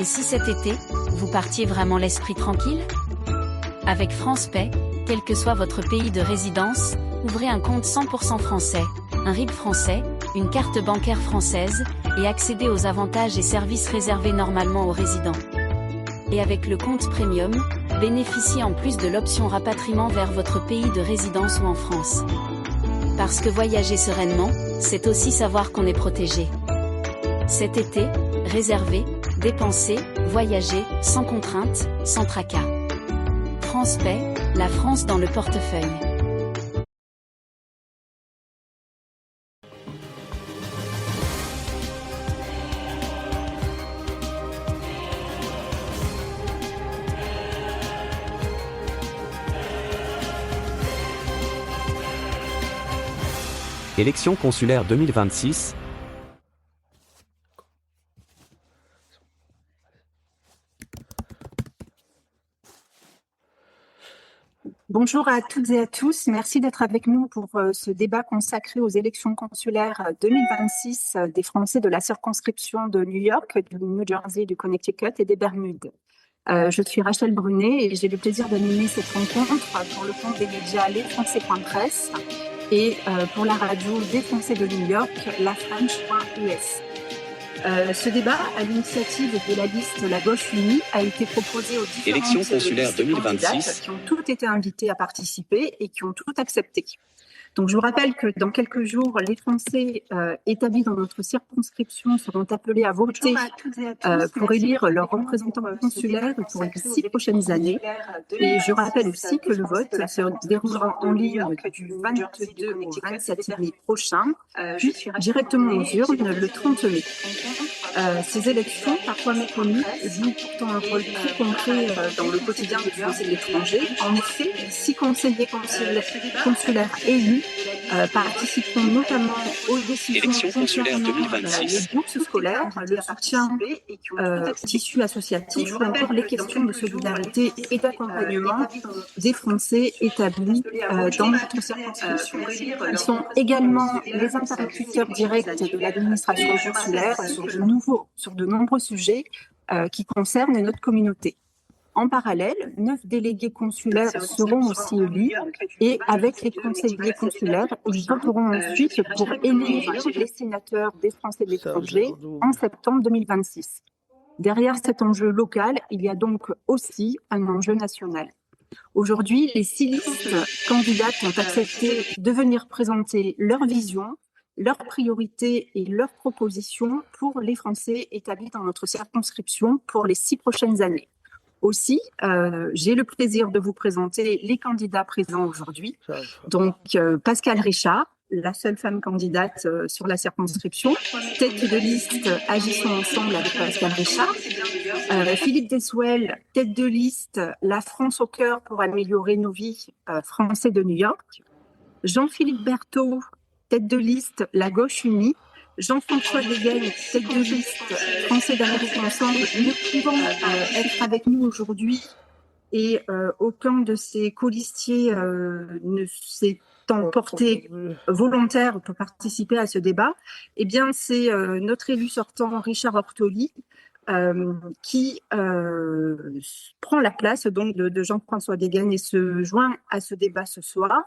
Et si cet été, vous partiez vraiment l'esprit tranquille? Avec France Pay, quel que soit votre pays de résidence, ouvrez un compte 100% français, un RIB français, une carte bancaire française, et accédez aux avantages et services réservés normalement aux résidents. Et avec le compte Premium, bénéficiez en plus de l'option rapatriement vers votre pays de résidence ou en France. Parce que voyager sereinement, c'est aussi savoir qu'on est protégé. Cet été, réservez, dépensez, voyagez, sans contrainte, sans tracas. France Pay, la France dans le portefeuille. Élections consulaires 2026. Bonjour à toutes et à tous. Merci d'être avec nous pour ce débat consacré aux élections consulaires 2026 des Français de la circonscription de New York, du New Jersey, du Connecticut et des Bermudes. Je suis Rachel Brunet et j'ai le plaisir d'animer cette rencontre pour le compte des médias lesfrançais.press et pour la radio des Français de New York, lafrench.us. Ce débat, à l'initiative de la liste La Gauche Unie, a été proposé aux différentes Élections consulaires 2026 qui ont toutes été invitées à participer et qui ont toutes accepté. Donc, je vous rappelle que dans quelques jours, les Français établis dans notre circonscription seront appelés à voter pour élire leurs représentants consulaires pour les 6 prochaines années. Et je rappelle aussi que le vote se déroulera en ligne du 22 au 27 mai prochain, puis directement aux urnes le 30 mai. Ces élections, parfois méconnues, jouent pourtant un rôle très concret dans le quotidien des Français de l'étranger. En effet, 6 conseillers consulaires élus participeront notamment aux décisions concernant les bourses scolaires, le soutien au tissu associatif ou encore les questions de solidarité et d'accompagnement des Français établis dans notre circonscription. Ils sont également les interlocuteurs directs de l'administration consulaire sur de nombreux sujets qui concernent notre communauté. En parallèle, 9 délégués consulaires seront aussi élus et avec les conseillers consulaires, ils voteront ensuite pour élire les sénateurs des Français de l'étranger en septembre 2026. Derrière cet enjeu local, il y a donc aussi un enjeu national. Aujourd'hui, les 6 listes candidates ont accepté de venir présenter leur vision, leurs priorités et leurs propositions pour les Français établis dans notre circonscription pour les 6 prochaines années. Aussi, j'ai le plaisir de vous présenter les candidats présents aujourd'hui. Donc, Pascale Richard, la seule femme candidate sur la circonscription, tête de liste Agissons ensemble avec Pascale Richard. Philippe Deswell, tête de liste La France au cœur pour améliorer nos vies, Français de New York. Jean-Philippe Berthaud, tête de liste La Gauche Unie. Jean-François Deghaene, tête de liste Français d'Amérique Ensemble, ne pouvant être avec nous aujourd'hui et aucun de ses colistiers ne s'est porté volontaire pour participer à ce débat, eh bien c'est notre élu sortant Richard Ortoli qui prend la place donc de Jean-François Deghaene et se joint à ce débat ce soir.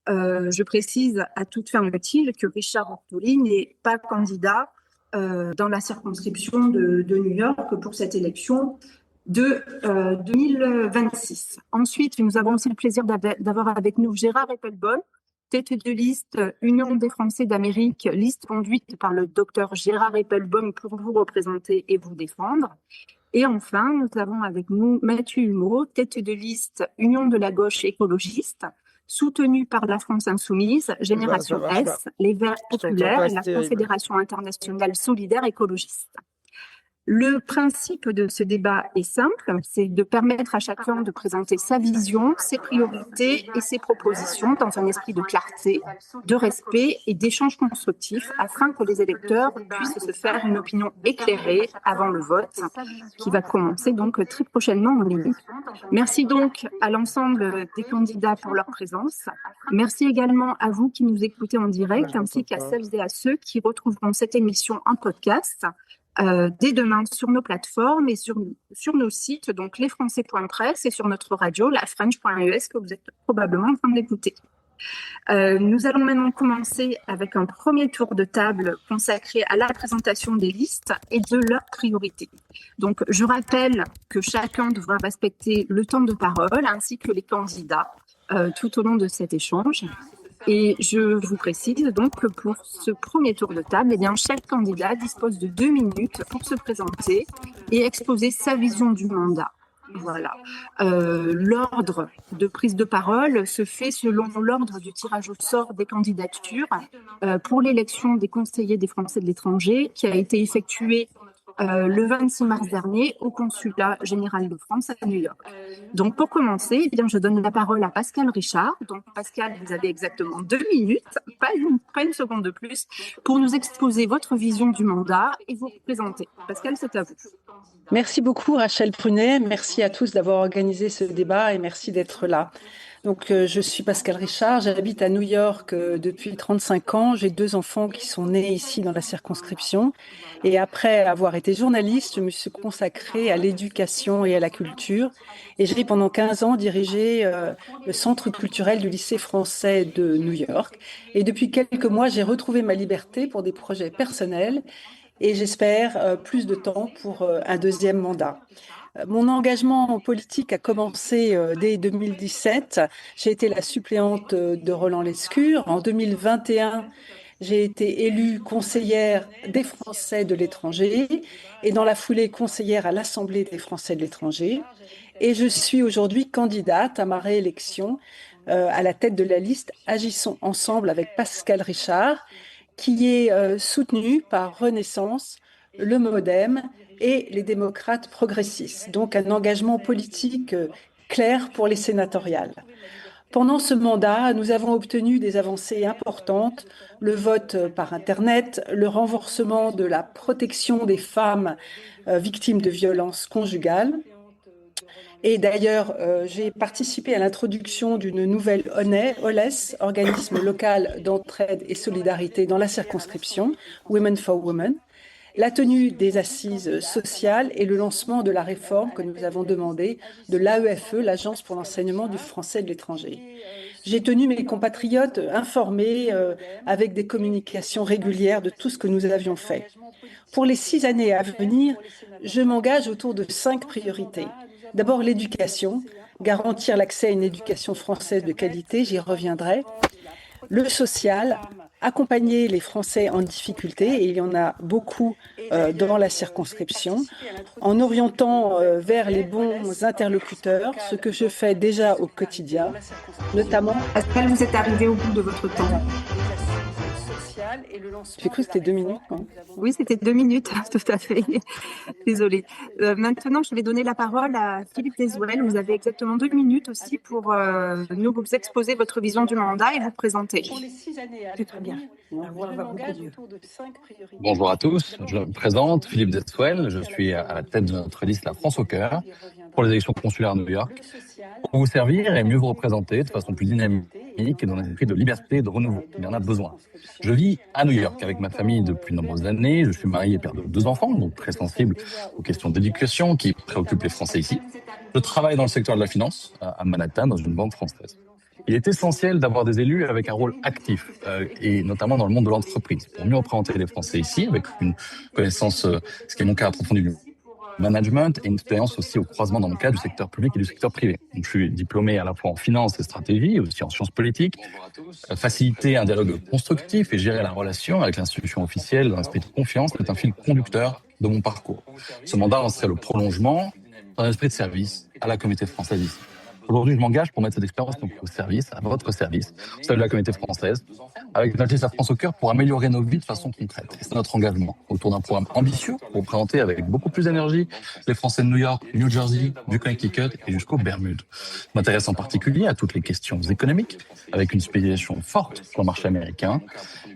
Je précise à toute fin utile que Richard Ortoli n'est pas candidat dans la circonscription de New York pour cette élection de 2026. Ensuite, nous avons aussi le plaisir d'avoir avec nous Gérard Eppelbaum, tête de liste Union des Français d'Amérique, liste conduite par le docteur Gérard Eppelbaum pour vous représenter et vous défendre. Et enfin, nous avons avec nous Mathieu Hulot, tête de liste Union de la gauche écologiste, soutenu par la France Insoumise, Génération S, les Verts populaires et la Confédération internationale solidaire écologiste. Le principe de ce débat est simple, c'est de permettre à chacun de présenter sa vision, ses priorités et ses propositions dans un esprit de clarté, de respect et d'échange constructif afin que les électeurs puissent se faire une opinion éclairée avant le vote qui va commencer donc très prochainement en ligne. Merci donc à l'ensemble des candidats pour leur présence. Merci également à vous qui nous écoutez en direct ainsi qu'à celles et à ceux qui retrouveront cette émission en podcast. dès demain sur nos plateformes et sur nos sites, donc lesfrançais.press et sur notre radio, lafrench.es, que vous êtes probablement en train d'écouter. Nous allons maintenant commencer avec un premier tour de table consacré à la présentation des listes et de leurs priorités. Donc, je rappelle que chacun devra respecter le temps de parole ainsi que les candidats tout au long de cet échange. Et je vous précise donc que pour ce premier tour de table, eh bien, chaque candidat dispose de 2 minutes pour se présenter et exposer sa vision du mandat. Voilà. L'ordre de prise de parole se fait selon l'ordre du tirage au sort des candidatures pour l'élection des conseillers des Français de l'étranger qui a été effectuée le 26 mars dernier au Consulat général de France à New York. Donc, pour commencer, eh bien, je donne la parole à Pascal Richard. Donc, Pascal, vous avez exactement 2 minutes, pas une seconde de plus, pour nous exposer votre vision du mandat et vous présenter. Pascal, c'est à vous. Merci beaucoup, Rachel Prunet. Merci à tous d'avoir organisé ce débat et merci d'être là. Donc, je suis Pascal Richard, j'habite à New York depuis 35 ans. J'ai 2 enfants qui sont nés ici dans la circonscription. Et après avoir été journaliste, je me suis consacrée à l'éducation et à la culture. Et j'ai pendant 15 ans dirigé le centre culturel du lycée français de New York. Et depuis quelques mois, j'ai retrouvé ma liberté pour des projets personnels et j'espère plus de temps pour un deuxième mandat. Mon engagement politique a commencé dès 2017. J'ai été la suppléante de Roland Lescure. En 2021, j'ai été élue conseillère des Français de l'étranger et dans la foulée conseillère à l'Assemblée des Français de l'étranger. Et je suis aujourd'hui candidate à ma réélection à la tête de la liste Agissons ensemble avec Pascal Richard, qui est soutenue par Renaissance, le MoDem et les démocrates progressistes. Donc un engagement politique clair pour les sénatoriales. Pendant ce mandat, nous avons obtenu des avancées importantes, le vote par Internet, le renforcement de la protection des femmes victimes de violences conjugales. Et d'ailleurs, j'ai participé à l'introduction d'une nouvelle OLES, organisme local d'entraide et solidarité dans la circonscription, Women for Women, la tenue des assises sociales et le lancement de la réforme que nous avons demandée de l'AEFE, l'Agence pour l'enseignement du français de l'étranger. J'ai tenu mes compatriotes informés avec des communications régulières de tout ce que nous avions fait. Pour les 6 années à venir, je m'engage autour de 5 priorités. D'abord, l'éducation, garantir l'accès à une éducation française de qualité, j'y reviendrai. Le social, accompagner les Français en difficulté, et il y en a beaucoup dans la circonscription, en orientant vers les bons interlocuteurs, ce que je fais déjà au quotidien, notamment... Pascal, vous êtes arrivé au bout de votre temps. J'ai cru que c'était 2 minutes. Non ? Oui, c'était 2 minutes, tout à fait. Désolée. Maintenant, je vais donner la parole à Philippe Desouel. Vous avez exactement 2 minutes aussi pour nous vous exposer votre vision du mandat et vous présenter. C'est très bien. Bonjour à tous, je me présente, Philippe Desouel, je suis à la tête de notre liste La France au cœur pour les élections consulaires à New York, pour vous servir et mieux vous représenter de façon plus dynamique et dans un esprit de liberté et de renouveau. Il y en a besoin. Je vis à New York avec ma famille depuis de nombreuses années, je suis marié et père de 2 enfants, donc très sensible aux questions d'éducation qui préoccupent les Français ici. Je travaille dans le secteur de la finance à Manhattan, dans une banque française. Il est essentiel d'avoir des élus avec un rôle actif, et notamment dans le monde de l'entreprise, pour mieux représenter les Français ici, avec une connaissance, ce qui est mon cas approfondi du management, et une expérience aussi au croisement dans mon cas du secteur public et du secteur privé. Donc, je suis diplômé à la fois en finance et stratégie, et aussi en sciences politiques, faciliter un dialogue constructif et gérer la relation avec l'institution officielle dans un esprit de confiance est un fil conducteur de mon parcours. Ce mandat en serait le prolongement d'un esprit de service à la communauté française ici. Aujourd'hui, je m'engage pour mettre cette expérience au service, à votre service, au sein de la communauté française, avec notre liste La France au cœur pour améliorer nos vies de façon concrète. Et c'est notre engagement autour d'un programme ambitieux pour présenter avec beaucoup plus d'énergie les Français de New York, New Jersey, du Connecticut et jusqu'aux Bermudes. Je m'intéresse en particulier à toutes les questions économiques, avec une spécialisation forte sur le marché américain.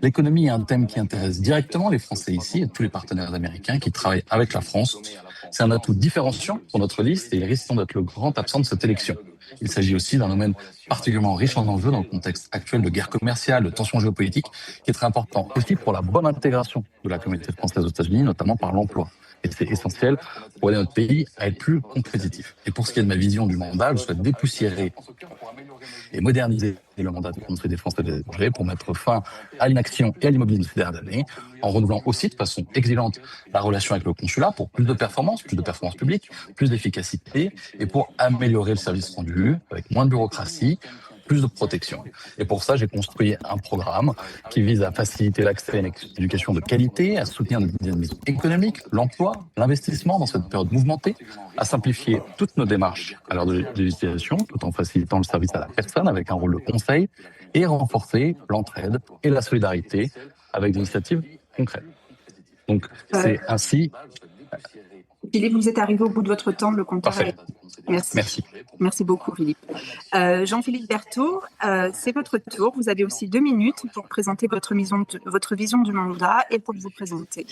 L'économie est un thème qui intéresse directement les Français ici et tous les partenaires américains qui travaillent avec la France. C'est un atout différenciant pour notre liste et il risque d'être le grand absent de cette élection. Il s'agit aussi d'un domaine particulièrement riche en enjeux dans le contexte actuel de guerre commerciale, de tensions géopolitiques, qui est très important aussi pour la bonne intégration de la communauté française aux États-Unis, notamment par l'emploi. Et c'est essentiel pour aider notre pays à être plus compétitif. Et pour ce qui est de ma vision du mandat, je souhaite dépoussiérer et moderniser le mandat du Conseil des Français de l'étranger pour mettre fin à l'inaction et à l'immobilisme ces dernières années, en renouvelant aussi de façon exigeante la relation avec le consulat pour plus de performance publique, plus d'efficacité et pour améliorer le service rendu avec moins de bureaucratie, plus de protection. Et pour ça, j'ai construit un programme qui vise à faciliter l'accès à une éducation de qualité, à soutenir le dynamisme économique, l'emploi, l'investissement dans cette période mouvementée, à simplifier toutes nos démarches à l'heure de digitalisation, tout en facilitant le service à la personne avec un rôle de conseil, et renforcer l'entraide et la solidarité avec des initiatives concrètes. Donc, c'est ainsi... Philippe, vous êtes arrivé au bout de votre temps, le compteur. Parfait. Merci. Merci beaucoup, Philippe. Jean-Philippe Berthaud, c'est votre tour. Vous avez aussi 2 minutes pour présenter votre vision du mandat et pour vous présenter.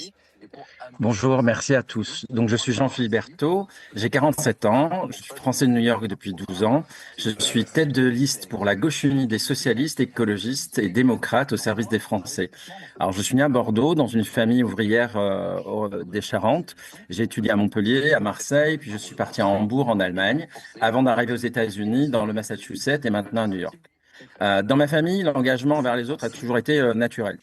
Bonjour, merci à tous. Donc, je suis Jean-Philippe Berthaud, j'ai 47 ans, je suis français de New York depuis 12 ans. Je suis tête de liste pour la gauche unie des socialistes, écologistes et démocrates au service des Français. Alors, je suis né à Bordeaux, dans une famille ouvrière des Charentes. J'ai étudié à Montpellier, à Marseille, puis je suis parti à Hambourg, en Allemagne, avant d'arriver aux États-Unis, dans le Massachusetts et maintenant à New York. Dans ma famille, l'engagement envers les autres a toujours été naturel.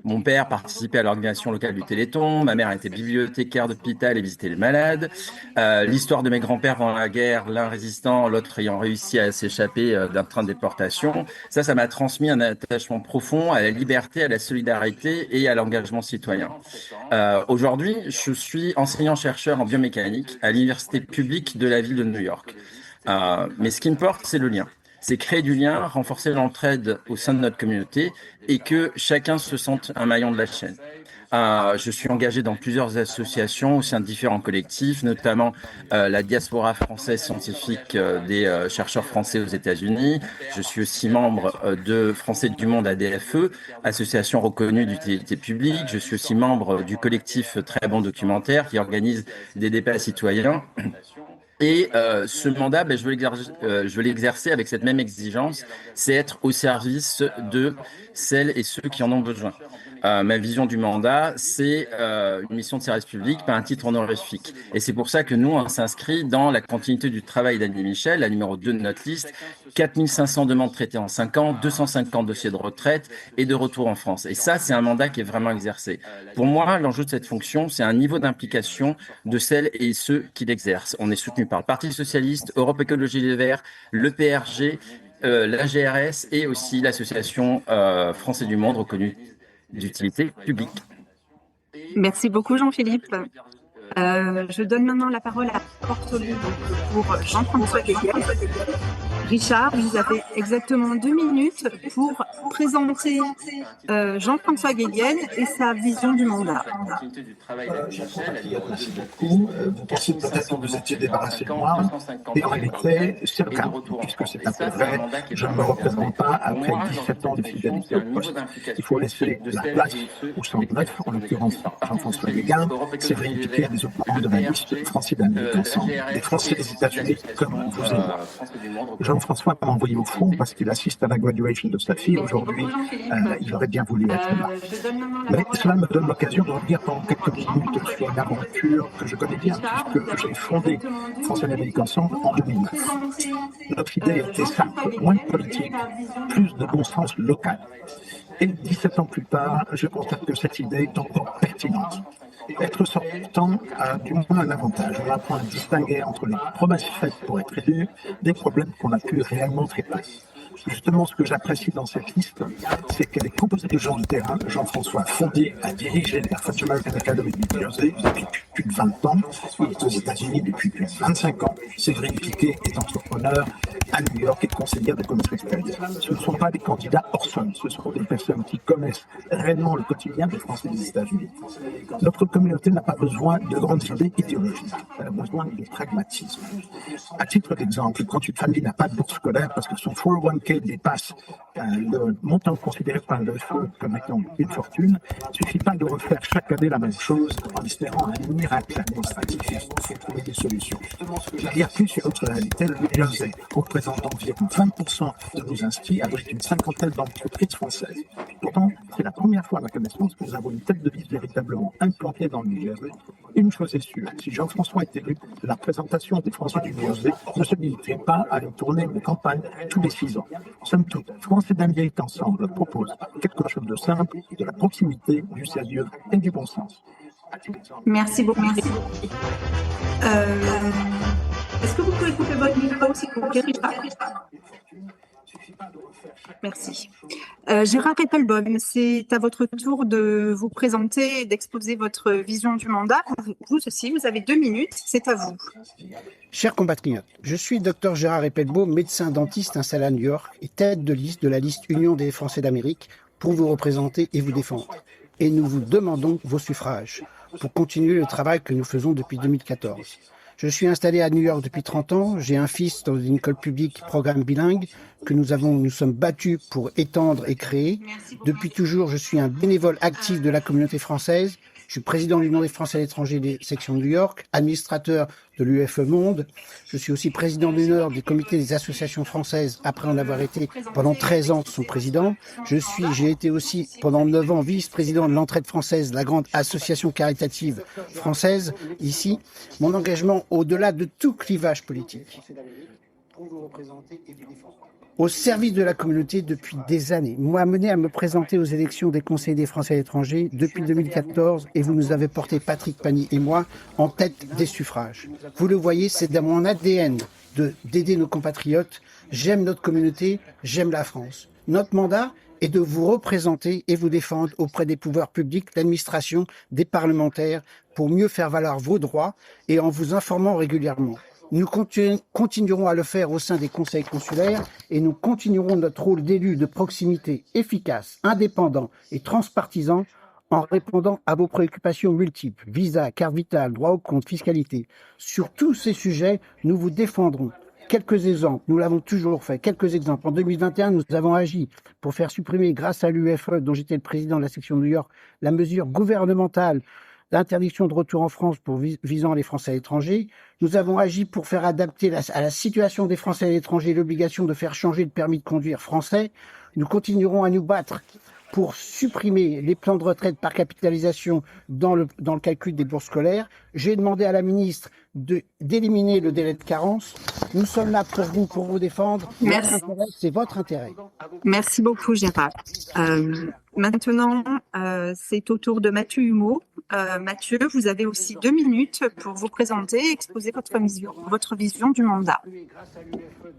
Mon père participait à l'organisation locale du Téléthon, ma mère était bibliothécaire d'hôpital et visitait les malades. L'histoire de mes grands-pères pendant la guerre, l'un résistant, l'autre ayant réussi à s'échapper d'un train de déportation, ça m'a transmis un attachement profond à la liberté, à la solidarité et à l'engagement citoyen. Aujourd'hui, je suis enseignant-chercheur en biomécanique à l'université publique de la ville de New York. Mais ce qui me porte, c'est le lien. C'est créer du lien, renforcer l'entraide au sein de notre communauté et que chacun se sente un maillon de la chaîne. Je suis engagé dans plusieurs associations au sein de différents collectifs, notamment la diaspora française scientifique des chercheurs français aux États-Unis. Je suis aussi membre de Français du Monde ADFE, association reconnue d'utilité publique. Je suis aussi membre du collectif Très Bon Documentaire qui organise des débats citoyens. Et ce mandat, je veux l'exercer avec cette même exigence, c'est être au service de celles et ceux qui en ont besoin. Ma vision du mandat, c'est une mission de service public, pas un titre honorifique. Et c'est pour ça que nous, on s'inscrit dans la continuité du travail d'Annie Michel, la numéro 2 de notre liste, 4500 demandes traitées en 5 ans, 250 dossiers de retraite et de retour en France. Et ça, c'est un mandat qui est vraiment exercé. Pour moi, l'enjeu de cette fonction, c'est un niveau d'implication de celles et ceux qui l'exercent. On est soutenu par le Parti Socialiste, Europe Écologie Les Verts, le PRG, la GRS et aussi l'association Français du Monde reconnue d'utilité publique. Merci beaucoup, Jean-Philippe. Je donne maintenant la parole à Portoli pour Jean-François Guéguel. Richard, vous avez exactement 2 minutes pour présenter Jean-François Guéguel et sa vision du mandat. Merci beaucoup. Vous pensez peut-être que vous étiez débarrassé de moi, et en réalité, c'est le cas, puisque c'est un peu vrai. Je ne me représente pas après 17 ans de fidélité au poste. Il faut laisser la place au centre bref, en l'occurrence Jean-François Guéguel, c'est vérifier les opinions de ma liste Français d'Amérique ensemble, des Français des États-Unis, comme vous et moi. Jean-François m'a envoyé au fond parce qu'il assiste à la graduation de sa fille aujourd'hui. Il aurait bien voulu être là. Mais cela me donne l'occasion de revenir pendant quelques minutes sur une aventure que je connais bien, puisque j'ai fondé Français d'Amérique ensemble en 2009. Notre idée était simple, moins de politique, plus de bon sens local. Et 17 ans plus tard, je constate que cette idée est encore pertinente. Être sortant a du moins un avantage. On apprend à distinguer entre les promesses faites pour être élu des problèmes qu'on a pu réellement traiter. Justement, ce que j'apprécie dans cette liste, c'est qu'elle est composée de gens de terrain. Jean-François fondé a dirigé la French American Academy de New Jersey depuis plus de 20 ans. Il est aux États-Unis depuis plus de 25 ans. Séverine Piquet est entrepreneur à New York et conseillère de commerce extérieur. Ce ne sont pas des candidats hors sol, ce sont des personnes qui connaissent réellement le quotidien des Français des États-Unis. Notre communauté n'a pas besoin de grandes idées idéologiques, elle a besoin de pragmatisme. À titre d'exemple, quand une famille n'a pas de bourse scolaire parce que son 401k dépasse le montant considéré par le FE comme étant une fortune, il ne suffit pas de refaire chaque année la même chose en espérant un miracle administratif. Il faut trouver des solutions. Il y a plus une autre réalité, le New Jersey, représente environ 20% de nos inscrits avec une cinquantaine d'entreprises françaises. Pourtant, c'est la première fois à ma connaissance que nous avons une tête de liste véritablement implantée dans le New Jersey. Une chose est sûre, si Jean-François est élu, la représentation des Français du New Jersey ne se limiterait pas à une tournée de campagne tous les 6 ans. Somme toute, France et d'Amérique ensemble propose quelque chose de simple, de la proximité, du sérieux et du bon sens. Merci beaucoup. Est-ce que vous pouvez couper votre micro, s'il vous plaît, Richard? Merci. Gérard Eppelbaum, c'est à votre tour de vous présenter et d'exposer votre vision du mandat. Vous aussi, vous avez 2 minutes, c'est à vous. Chers compatriotes, je suis Dr Gérard Eppelbaum, médecin dentiste installé à New York et tête de liste de la liste Union des Français d'Amérique pour vous représenter et vous défendre. Et nous vous demandons vos suffrages pour continuer le travail que nous faisons depuis 2014. Je suis installé à New York depuis 30 ans. J'ai un fils dans une école publique, programme bilingue, que nous sommes battus pour étendre et créer. Depuis toujours, je suis un bénévole actif de la communauté française. Je suis président de l'Union des Français à l'étranger des sections de New York, administrateur de l'UFE Monde. Je suis aussi président d'honneur des comités des associations françaises après en avoir été pendant 13 ans son président. J'ai été aussi pendant 9 ans vice-président de l'Entraide française, la grande association caritative française ici. Mon engagement au-delà de tout clivage politique. Au service de la communauté depuis des années, m'a amené à me présenter aux élections des conseillers des Français à l'étranger depuis 2014 et vous nous avez porté, Patrick Pagny et moi, en tête des suffrages. Vous le voyez, c'est dans mon ADN d'aider nos compatriotes. J'aime notre communauté, j'aime la France. Notre mandat est de vous représenter et vous défendre auprès des pouvoirs publics, l'administration, des parlementaires, pour mieux faire valoir vos droits et en vous informant régulièrement. Nous continuerons à le faire au sein des conseils consulaires et nous continuerons notre rôle d'élu de proximité efficace, indépendant et transpartisan en répondant à vos préoccupations multiples, visa, carte vitale, droit au compte, fiscalité. Sur tous ces sujets, nous vous défendrons. Quelques exemples, nous l'avons toujours fait, quelques exemples. En 2021, nous avons agi pour faire supprimer, grâce à l'UFE, dont j'étais le président de la section de New York, la mesure gouvernementale d'interdiction de retour en France visant les Français à l'étranger. Nous avons agi pour faire adapter à la situation des Français à l'étranger l'obligation de faire changer le permis de conduire français. Nous continuerons à nous battre pour supprimer les plans de retraite par capitalisation dans le calcul des bourses scolaires. J'ai demandé à la ministre d'éliminer le délai de carence. Nous sommes là pour vous défendre. Merci. C'est votre intérêt. Merci beaucoup, Gérard. Maintenant, c'est au tour de Mathieu Humeau. Mathieu, vous avez aussi 2 minutes pour vous présenter et exposer votre vision du mandat.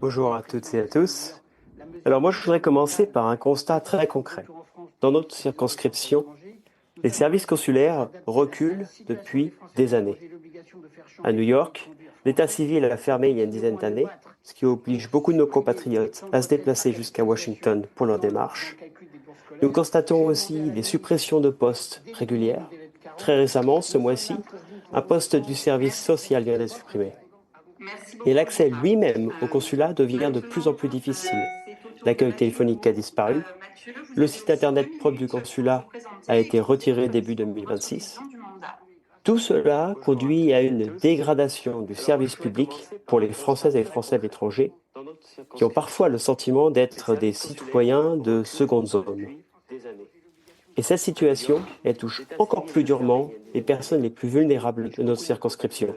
Bonjour à toutes et à tous. Alors moi, je voudrais commencer par un constat très concret. Dans notre circonscription, les services consulaires reculent depuis des années. À New York, l'état civil a fermé il y a une dizaine d'années, ce qui oblige beaucoup de nos compatriotes à se déplacer jusqu'à Washington pour leurs démarches. Nous constatons aussi des suppressions de postes régulières. Très récemment, ce mois-ci, un poste du service social vient d'être supprimé. Et l'accès lui-même au consulat devient de plus en plus difficile. L'accueil téléphonique a disparu. Le site internet propre du consulat a été retiré début 2026. Tout cela conduit à une dégradation du service public pour les Françaises et les Français de l'étranger, qui ont parfois le sentiment d'être des citoyens de seconde zone. Et cette situation, elle touche encore plus durement les personnes les plus vulnérables de notre circonscription.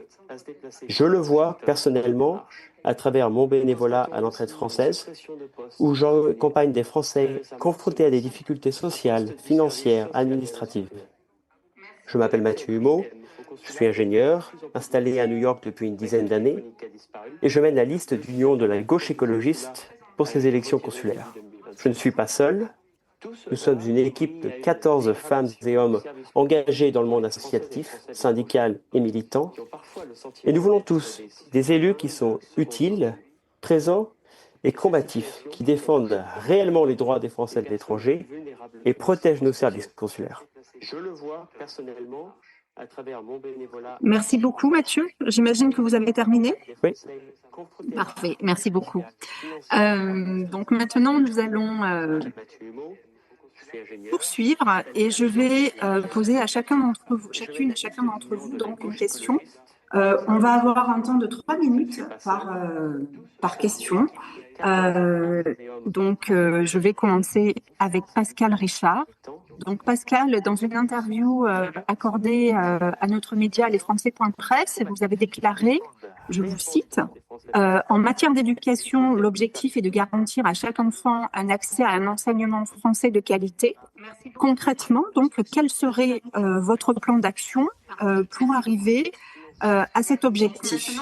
Je le vois personnellement à travers mon bénévolat à l'Entraide française, où j'accompagne des Français confrontés à des difficultés sociales, financières, administratives. Je m'appelle Mathieu Humeau, je suis ingénieur, installé à New York depuis une dizaine d'années, et je mène la liste d'union de la gauche écologiste pour ces élections consulaires. Je ne suis pas seul. Nous sommes une équipe de 14 femmes et hommes engagés dans le monde associatif, syndical et militant. Et nous voulons tous des élus qui sont utiles, présents et combatifs, qui défendent réellement les droits des Français de l'étranger et protègent nos services consulaires. Je le vois personnellement à travers mon bénévolat. Merci beaucoup, Mathieu. J'imagine que vous avez terminé. Oui. Parfait, merci beaucoup. Donc maintenant, nous allons poursuivre et je vais poser à chacune et chacun d'entre vous donc une question On va avoir un temps de 3 minutes par question. Je vais commencer avec Pascal Richard. Donc, Pascal, dans une interview accordée à notre média lesfrançais.presse, vous avez déclaré, je vous cite, en matière d'éducation, l'objectif est de garantir à chaque enfant un accès à un enseignement français de qualité. Concrètement, donc, quel serait votre plan d'action pour arriver à cet objectif?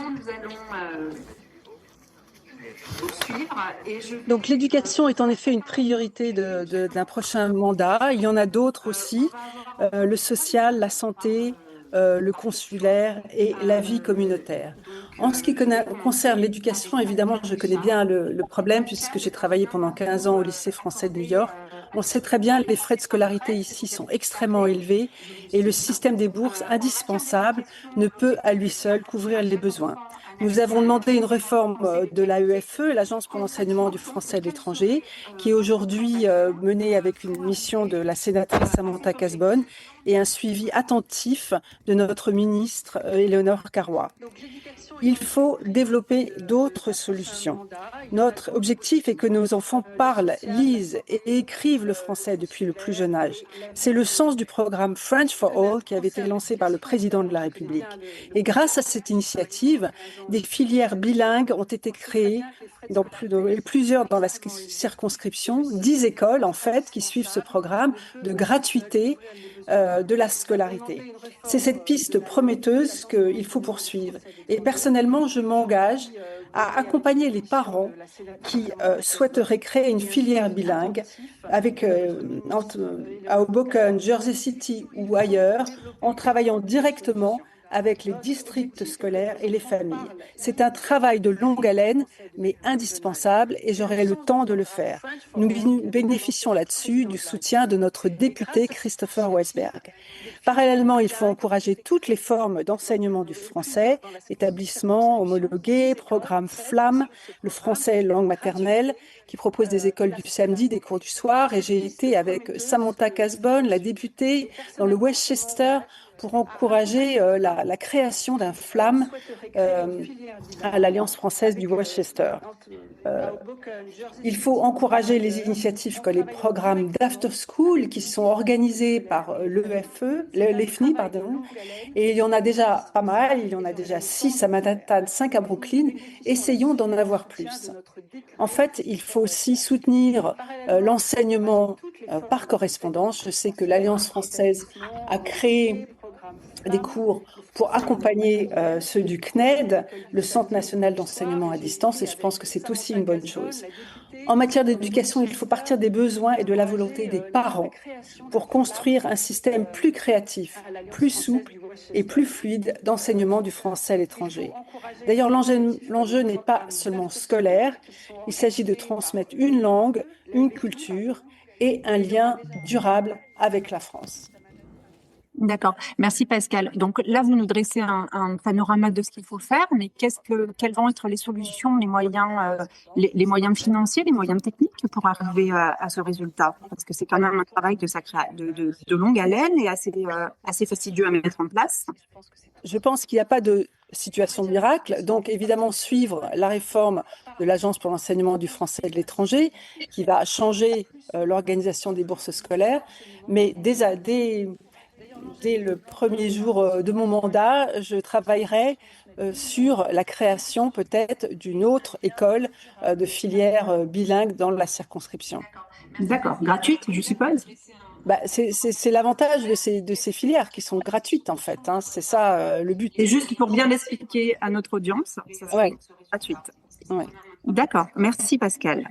Donc l'éducation est en effet une priorité d'un prochain mandat. Il y en a d'autres aussi, le social, la santé, le consulaire et la vie communautaire. En ce qui concerne l'éducation, évidemment, je connais bien le problème puisque j'ai travaillé pendant 15 ans au lycée français de New York. On sait très bien que les frais de scolarité ici sont extrêmement élevés et le système des bourses indispensable ne peut à lui seul couvrir les besoins. Nous avons demandé une réforme de l'AEFE, l'Agence pour l'enseignement du français à l'étranger, qui est aujourd'hui menée avec une mission de la sénatrice Samantha Cazebonne et un suivi attentif de notre ministre Éléonore Carrois. Il faut développer d'autres solutions. Notre objectif est que nos enfants parlent, lisent et écrivent le français depuis le plus jeune âge. C'est le sens du programme French for All qui avait été lancé par le président de la République. Et grâce à cette initiative, des filières bilingues ont été créées plusieurs dans la circonscription, 10 écoles en fait qui suivent ce programme de gratuité de la scolarité. C'est cette piste prometteuse qu'il faut poursuivre. Et personnellement, je m'engage à accompagner les parents qui souhaiteraient créer une filière bilingue avec à Hoboken, Jersey City ou ailleurs, en travaillant directement avec les districts scolaires et les familles. C'est un travail de longue haleine, mais indispensable, et j'aurai le temps de le faire. Nous bénéficions là-dessus du soutien de notre député Christopher Westberg. Parallèlement, il faut encourager toutes les formes d'enseignement du français, établissements homologués, programmes FLAM, le français langue maternelle, qui propose des écoles du samedi, des cours du soir, et j'ai été avec Samantha Cazebonne, la députée, dans le Westchester, pour encourager la création d'un FLAM à l'Alliance française du Westchester. Il faut encourager les initiatives comme les programmes d'after school qui sont organisés par l'EFNI, et il y en a déjà pas mal, il y en a déjà 6 à Manhattan, 5 à Brooklyn. Essayons d'en avoir plus. En fait, il faut aussi soutenir l'enseignement par correspondance. Je sais que l'Alliance française a créé des cours pour accompagner ceux du CNED, le Centre national d'enseignement à distance, et je pense que c'est aussi une bonne chose. En matière d'éducation, il faut partir des besoins et de la volonté des parents pour construire un système plus créatif, plus souple et plus fluide d'enseignement du français à l'étranger. D'ailleurs, l'enjeu n'est pas seulement scolaire, il s'agit de transmettre une langue, une culture et un lien durable avec la France. D'accord, merci Pascal. Donc là, vous nous dressez un panorama de ce qu'il faut faire, mais quelles vont être les solutions, les moyens financiers, les moyens techniques pour arriver à ce résultat? Parce que c'est quand même un travail de longue haleine et assez fastidieux à mettre en place. Je pense qu'il n'y a pas de situation miracle, donc évidemment suivre la réforme de l'Agence pour l'enseignement du français et de l'étranger qui va changer l'organisation des bourses scolaires, mais dès le premier jour de mon mandat, je travaillerai sur la création peut-être d'une autre école de filière bilingue dans la circonscription. D'accord, gratuite, je suppose. C'est l'avantage de ces filières qui sont gratuites en fait, hein. C'est ça le but. Et juste pour bien l'expliquer à notre audience, ça serait gratuite. Ouais. D'accord, merci Pascal.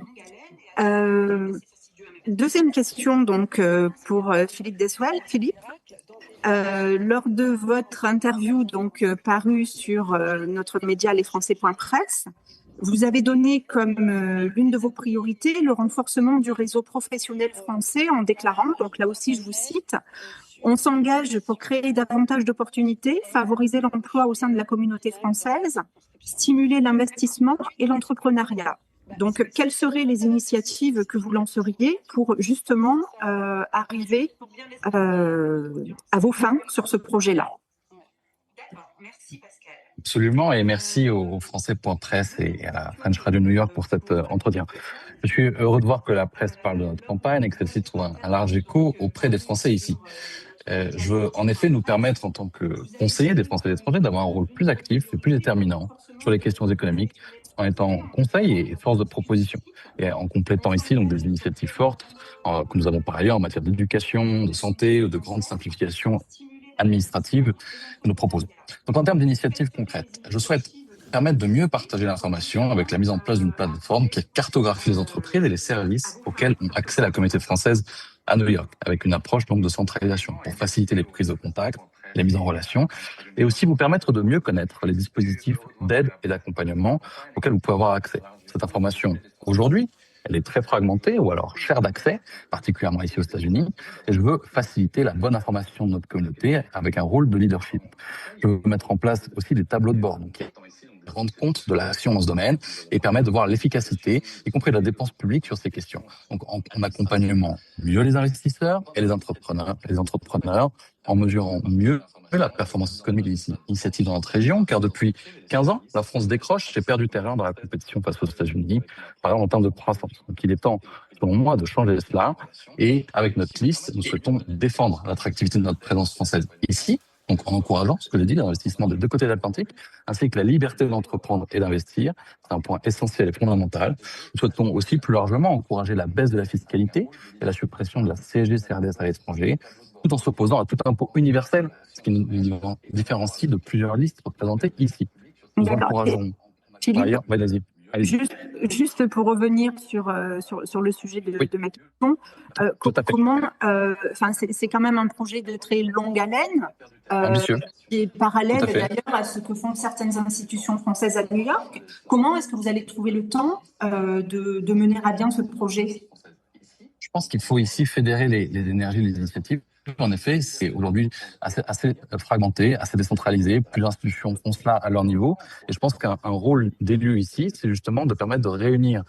Deuxième question donc pour Philippe Deswell. Philippe, lors de votre interview donc parue sur notre média lesfrançais.presse, vous avez donné comme l'une de vos priorités le renforcement du réseau professionnel français en déclarant, donc là aussi je vous cite, on s'engage pour créer davantage d'opportunités, favoriser l'emploi au sein de la communauté française, stimuler l'investissement et l'entrepreneuriat. Donc, quelles seraient les initiatives que vous lanceriez pour justement arriver à vos fins sur ce projet-là? Merci Pascal. Absolument, et merci au Français.presse et à la French Radio New York pour cet entretien. Je suis heureux de voir que la presse parle de notre campagne et que celle-ci trouve un large écho auprès des Français ici. Je veux en effet nous permettre, en tant que conseiller des Français et des étrangers, d'avoir un rôle plus actif et plus déterminant sur les questions économiques, en étant conseil et force de proposition, et en complétant ici donc des initiatives fortes que nous avons par ailleurs en matière d'éducation, de santé ou de grandes simplifications administratives que nous proposons. Donc en termes d'initiatives concrètes, je souhaite permettre de mieux partager l'information avec la mise en place d'une plateforme qui cartographie les entreprises et les services auxquels ont accès la communauté française à New York, avec une approche donc de centralisation pour faciliter les prises de contact, les mises en relation, et aussi vous permettre de mieux connaître les dispositifs d'aide et d'accompagnement auxquels vous pouvez avoir accès. Cette information, aujourd'hui, elle est très fragmentée ou alors chère d'accès, particulièrement ici aux États-Unis, et je veux faciliter la bonne information de notre communauté avec un rôle de leadership. Je veux mettre en place aussi des tableaux de bord, donc qui rendent compte de l'action dans ce domaine et permettent de voir l'efficacité, y compris de la dépense publique sur ces questions. Donc en accompagnement mieux les investisseurs et les entrepreneurs en mesurant mieux la performance économique des initiatives dans notre région, car depuis 15 ans, la France décroche et perd du terrain dans la compétition face aux États-Unis, par exemple en termes de croissance. Donc il est temps, selon moi, de changer cela. Et avec notre liste, nous souhaitons défendre l'attractivité de notre présence française ici, donc en encourageant, ce que j'ai dit, l'investissement des deux côtés de l'Atlantique, ainsi que la liberté d'entreprendre et d'investir. C'est un point essentiel et fondamental. Nous souhaitons aussi plus largement encourager la baisse de la fiscalité et la suppression de la CSG-CRDS à l'étranger, tout en s'opposant à tout impôt universel, ce qui nous différencie de plusieurs listes représentées ici. Nous encourageons... Philippe, vas-y. Juste pour revenir sur le sujet de ma question, comment, c'est quand même un projet de très longue haleine, qui est parallèle d'ailleurs à ce que font certaines institutions françaises à New York. Comment est-ce que vous allez trouver le temps de mener à bien ce projet ? Je pense qu'il faut ici fédérer les énergies, les initiatives. En effet, c'est aujourd'hui assez fragmenté, assez décentralisé. Plusieurs institutions font cela à leur niveau. Et je pense qu'un rôle d'élu ici, c'est justement de permettre de réunir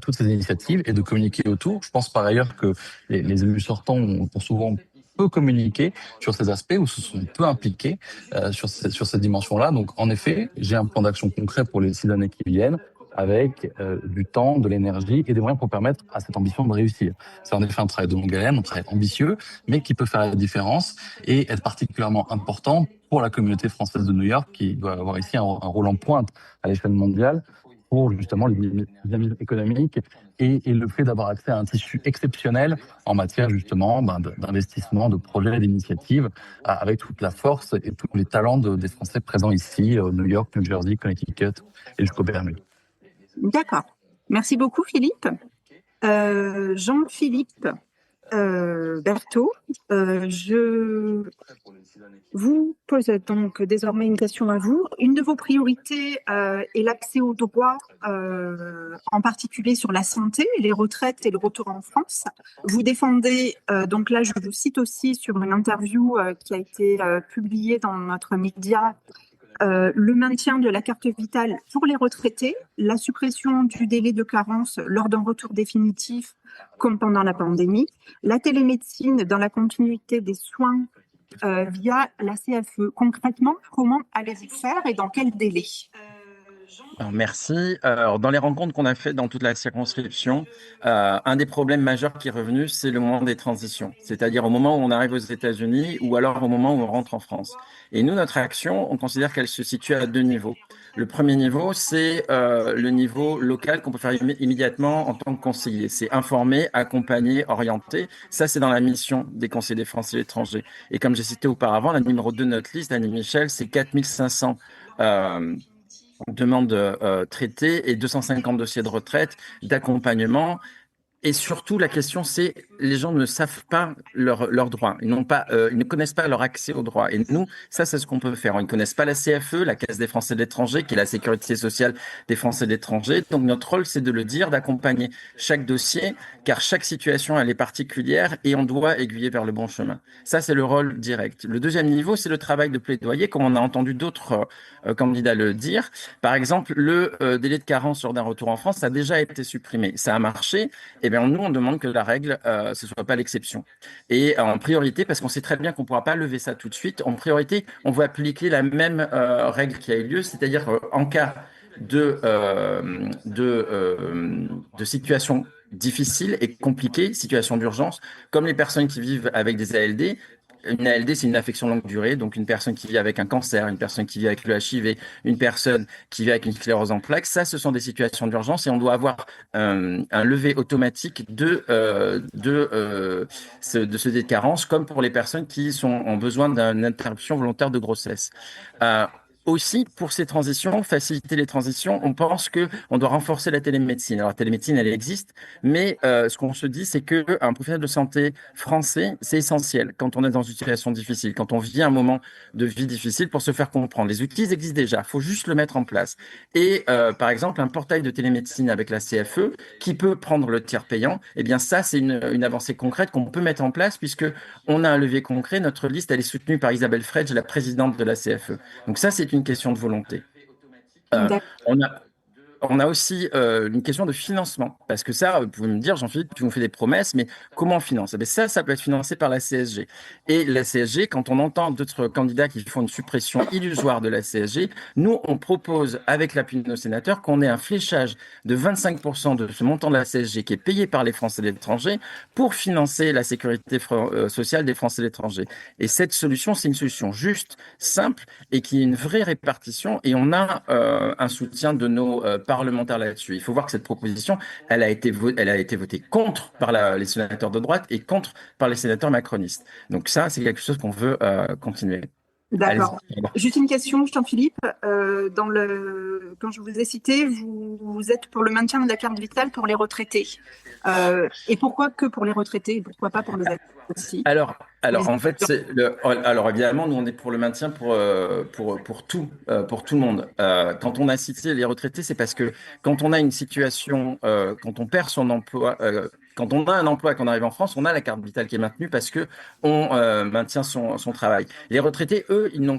toutes ces initiatives et de communiquer autour. Je pense par ailleurs que les élus sortants ont souvent peu communiqué sur ces aspects ou se sont peu impliqués sur cette dimension-là. Donc, en effet, j'ai un plan d'action concret pour les 6 années qui viennent, avec du temps, de l'énergie et des moyens pour permettre à cette ambition de réussir. C'est en effet un travail de longue haleine, un travail ambitieux, mais qui peut faire la différence et être particulièrement important pour la communauté française de New York, qui doit avoir ici un rôle en pointe à l'échelle mondiale pour justement les dynamismes économiques et le fait d'avoir accès à un tissu exceptionnel en matière justement d'investissement, de projets, d'initiatives, avec toute la force et tous les talents des Français présents ici, New York, New Jersey, Connecticut et jusqu'au Bermude. D'accord. Merci beaucoup, Philippe. Jean-Philippe Berthaud, je vous pose donc désormais une question à vous. Une de vos priorités est l'accès aux droits, en particulier sur la santé, les retraites et le retour en France. Vous défendez, donc là je vous cite aussi sur une interview qui a été publiée dans notre média, le maintien de la carte vitale pour les retraités, la suppression du délai de carence lors d'un retour définitif comme pendant la pandémie, la télémédecine dans la continuité des soins via la CFE. Concrètement, comment allez-vous faire et dans quel délai ? Alors, merci. Alors, dans les rencontres qu'on a faites dans toute la circonscription, un des problèmes majeurs qui est revenu, c'est le moment des transitions, c'est-à-dire au moment où on arrive aux États-Unis ou alors au moment où on rentre en France. Et nous, notre action, on considère qu'elle se situe à 2 niveaux. Le premier niveau, c'est le niveau local qu'on peut faire immédiatement en tant que conseiller. C'est informer, accompagner, orienter. Ça, c'est dans la mission des conseillers des Français et l'étranger. Et comme j'ai cité auparavant, la numéro 2 de notre liste, Annie Michel, c'est 4500 demandes traitées et 250 dossiers de retraite, d'accompagnement. Et surtout, la question, c'est les gens ne savent pas leurs droits. Ils ne connaissent pas leur accès aux droits. Et nous, ça, c'est ce qu'on peut faire. Ils ne connaissent pas la CFE, la Caisse des Français de l'étranger, qui est la sécurité sociale des Français de l'étranger. Donc, notre rôle, c'est de le dire, d'accompagner chaque dossier, car chaque situation, elle est particulière et on doit aiguiller vers le bon chemin. Ça, c'est le rôle direct. Le deuxième niveau, c'est le travail de plaidoyer, comme on a entendu d'autres candidats le dire. Par exemple, le délai de carence lors d'un retour en France a déjà été supprimé. Ça a marché. Et bien, nous, on demande que la règle, ce soit pas l'exception. Et en priorité, parce qu'on sait très bien qu'on ne pourra pas lever ça tout de suite, en priorité, on va appliquer la même règle qui a eu lieu, c'est-à-dire en cas de situation difficile et compliquée, situation d'urgence, comme les personnes qui vivent avec des ALD. Une ALD, c'est une affection longue durée, donc une personne qui vit avec un cancer, une personne qui vit avec le HIV, une personne qui vit avec une sclérose en plaques. Ça, ce sont des situations d'urgence et on doit avoir un levé automatique de ce dé de carence, comme pour les personnes qui ont besoin d'une interruption volontaire de grossesse. Aussi, pour ces transitions, faciliter les transitions, on pense que on doit renforcer la télémédecine. Alors, la télémédecine, elle existe, mais ce qu'on se dit, c'est qu'un professionnel de santé français, c'est essentiel quand on est dans une situation difficile, quand on vit un moment de vie difficile pour se faire comprendre. Les outils existent déjà, il faut juste le mettre en place. Et par exemple, un portail de télémédecine avec la CFE qui peut prendre le tiers payant, eh bien ça, c'est une avancée concrète qu'on peut mettre en place puisque on a un levier concret. Notre liste, elle est soutenue par Isabelle Fredge, la présidente de la CFE. Donc ça, c'est une question de volonté. On a aussi une question de financement, parce que ça, vous pouvez me dire, Jean-Philippe, tu nous fais des promesses, mais comment on finance? Eh bien, ça peut être financé par la CSG. Et la CSG, quand on entend d'autres candidats qui font une suppression illusoire de la CSG, nous, on propose, avec l'appui de nos sénateurs, qu'on ait un fléchage de 25% de ce montant de la CSG qui est payé par les Français de l'étranger pour financer la sécurité sociale des Français de l'étranger. Et cette solution, c'est une solution juste, simple, et qui est une vraie répartition. Et on a un soutien de nos parlementaires là-dessus. Il faut voir que cette proposition, elle a été votée contre par les sénateurs de droite et contre par les sénateurs macronistes. Donc ça, c'est quelque chose qu'on veut continuer. D'accord. Juste une question, Jean-Philippe. Quand je vous ai cité, vous êtes pour le maintien de la carte vitale pour les retraités. Et pourquoi que pour les retraités? Pourquoi pas pour les adultes aussi? Alors en fait, alors évidemment, nous on est pour le maintien pour tout le monde. Quand on a cité les retraités, c'est parce que quand on a une situation, quand on perd son emploi, quand on a un emploi et qu'on arrive en France, on a la carte vitale qui est maintenue parce que on maintient son travail. Les retraités, eux, ils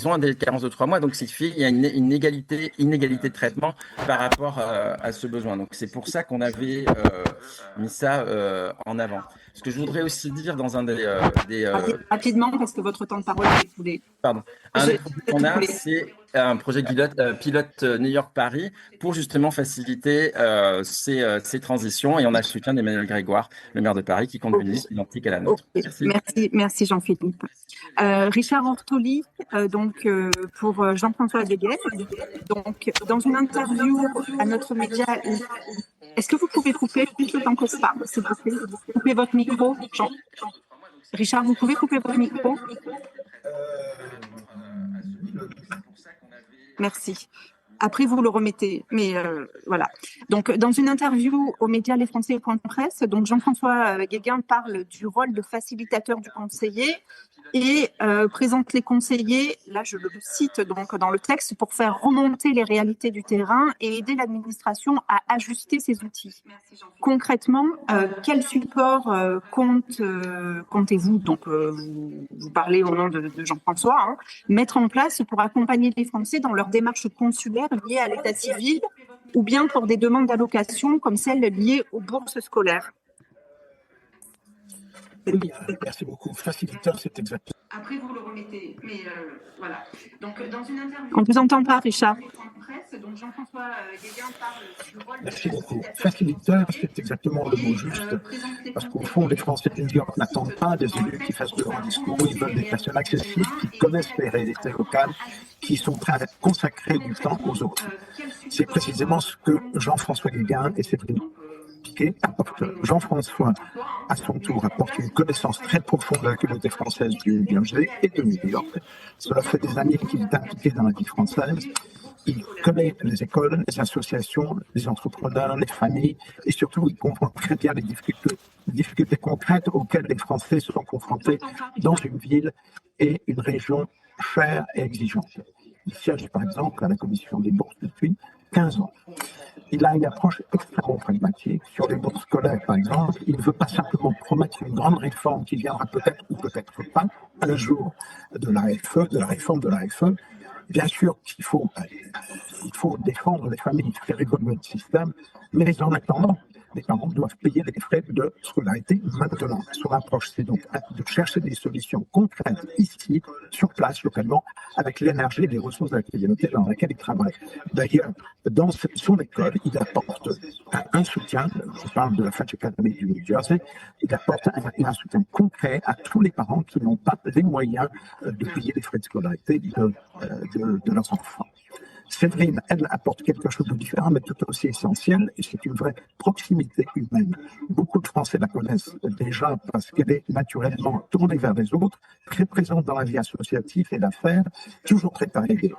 ont un délai de carence de 3 mois, donc il y a une inégalité de traitement par rapport à ce besoin. Donc c'est pour ça qu'on avait mis ça en avant. Ce que je voudrais aussi dire dans un Rapidement, parce que votre temps de parole est écoulé. Pardon. C'est un projet pilote New York-Paris pour justement faciliter ces transitions. Et on a le soutien d'Emmanuel Grégoire, le maire de Paris, qui conduit une liste identique à la nôtre. Merci Jean-Philippe. Richard Ortoli, pour Jean-François Guéguet. Donc, dans une interview à notre média, est-ce que vous pouvez couper le temps que je parle, s'il vous plaît? Coupez votre micro, Jean. Richard, vous pouvez couper votre micro? Merci. Après, vous le remettez. Mais voilà. Donc, dans une interview aux médias Les Français Presse, donc Jean-François Guéguin parle du rôle de facilitateur du conseiller et présente les conseillers, là je le cite donc dans le texte, pour faire remonter les réalités du terrain et aider l'administration à ajuster ses outils. Concrètement, quel support comptez-vous, donc vous parlez au nom de Jean-François, mettre en place pour accompagner les Français dans leur démarche consulaire liée à l'état civil ou bien pour des demandes d'allocation comme celles liées aux bourses scolaires? Oui, merci beaucoup. Facilitateur, c'est exactement. Après, vous le remettez. Mais voilà. Donc, dans une interview. On ne vous entend pas, Richard. Donc, Jean-François Guéguin parle du rôle. Merci beaucoup. Facilitateur, c'est exactement le mot juste. Parce qu'au fond, les Français de New York n'attendent pas des élus qui fassent de grands discours. Ils veulent des personnes accessibles, qui connaissent les réalités locales, qui sont prêts à consacrer du temps aux autres. C'est précisément ce que Jean-François Guéguin et Séverine Piquet apportent. Jean-François, à son tour, apporte une connaissance très profonde de la communauté française du Jersey et de New York. Cela fait des années qu'il est impliqué dans la vie française. Il connaît les écoles, les associations, les entrepreneurs, les familles, et surtout, il comprend très bien les difficultés concrètes auxquelles les Français sont confrontés dans une ville et une région chère et exigeante. Il siège, par exemple, à la commission des bourses depuis 15 ans. Il a une approche extrêmement pragmatique. Sur les bourses scolaires, par exemple, il ne veut pas simplement promettre une grande réforme qui viendra peut-être ou peut-être pas un jour de la réforme de la FE. Bien sûr qu'il faut défendre les familles, faire évoluer le système, mais en attendant, les parents doivent payer les frais de scolarité maintenant. Son approche, c'est donc de chercher des solutions concrètes ici, sur place, localement, avec l'énergie et les ressources de la communauté dans laquelle il travaille. D'ailleurs, dans son école, il apporte un soutien, je parle de la French Academy du New Jersey, il apporte un soutien concret à tous les parents qui n'ont pas les moyens de payer les frais de scolarité de leurs enfants. Séverine, elle apporte quelque chose de différent, mais tout aussi essentiel, et c'est une vraie proximité humaine. Beaucoup de Français la connaissent déjà parce qu'elle est naturellement tournée vers les autres, très présente dans la vie associative et d'affaires, toujours prête à aider.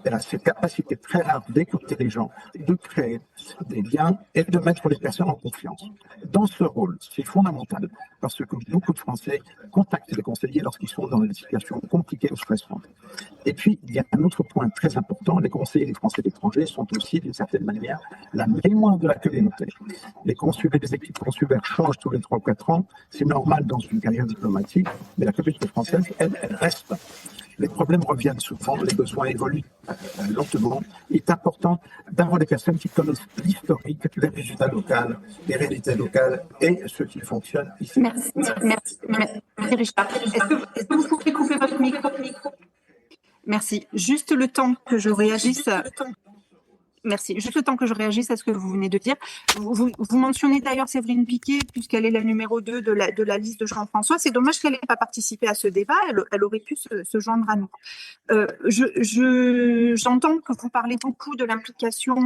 Elle a cette capacité très rare d'écouter les gens, de créer des liens et de mettre les personnes en confiance. Dans ce rôle, c'est fondamental parce que beaucoup de Français contactent les conseillers lorsqu'ils sont dans des situations compliquées ou stressantes. Et puis, il y a un autre point très important, les conseillers et les Français de l'étranger sont aussi, d'une certaine manière, la mémoire de la communauté. Les consulats, les équipes consulaires changent tous les 3 ou 4 ans, c'est normal dans une carrière diplomatique, mais la communauté française, elle reste. Les problèmes reviennent souvent, les besoins évoluent lentement. Il est important d'avoir des personnes qui connaissent l'historique, les résultats locaux, les réalités locales et ce qui fonctionne ici. Merci Richard. Est-ce que vous pouvez couper votre micro? Merci. Juste le temps que je réagisse. Merci. Juste le temps que je réagisse à ce que vous venez de dire. Vous mentionnez d'ailleurs Séverine Piquet, puisqu'elle est la numéro 2 de la liste de Jean-François. C'est dommage qu'elle n'ait pas participé à ce débat. Elle aurait pu se joindre à nous. J'entends que vous parlez beaucoup de l'implication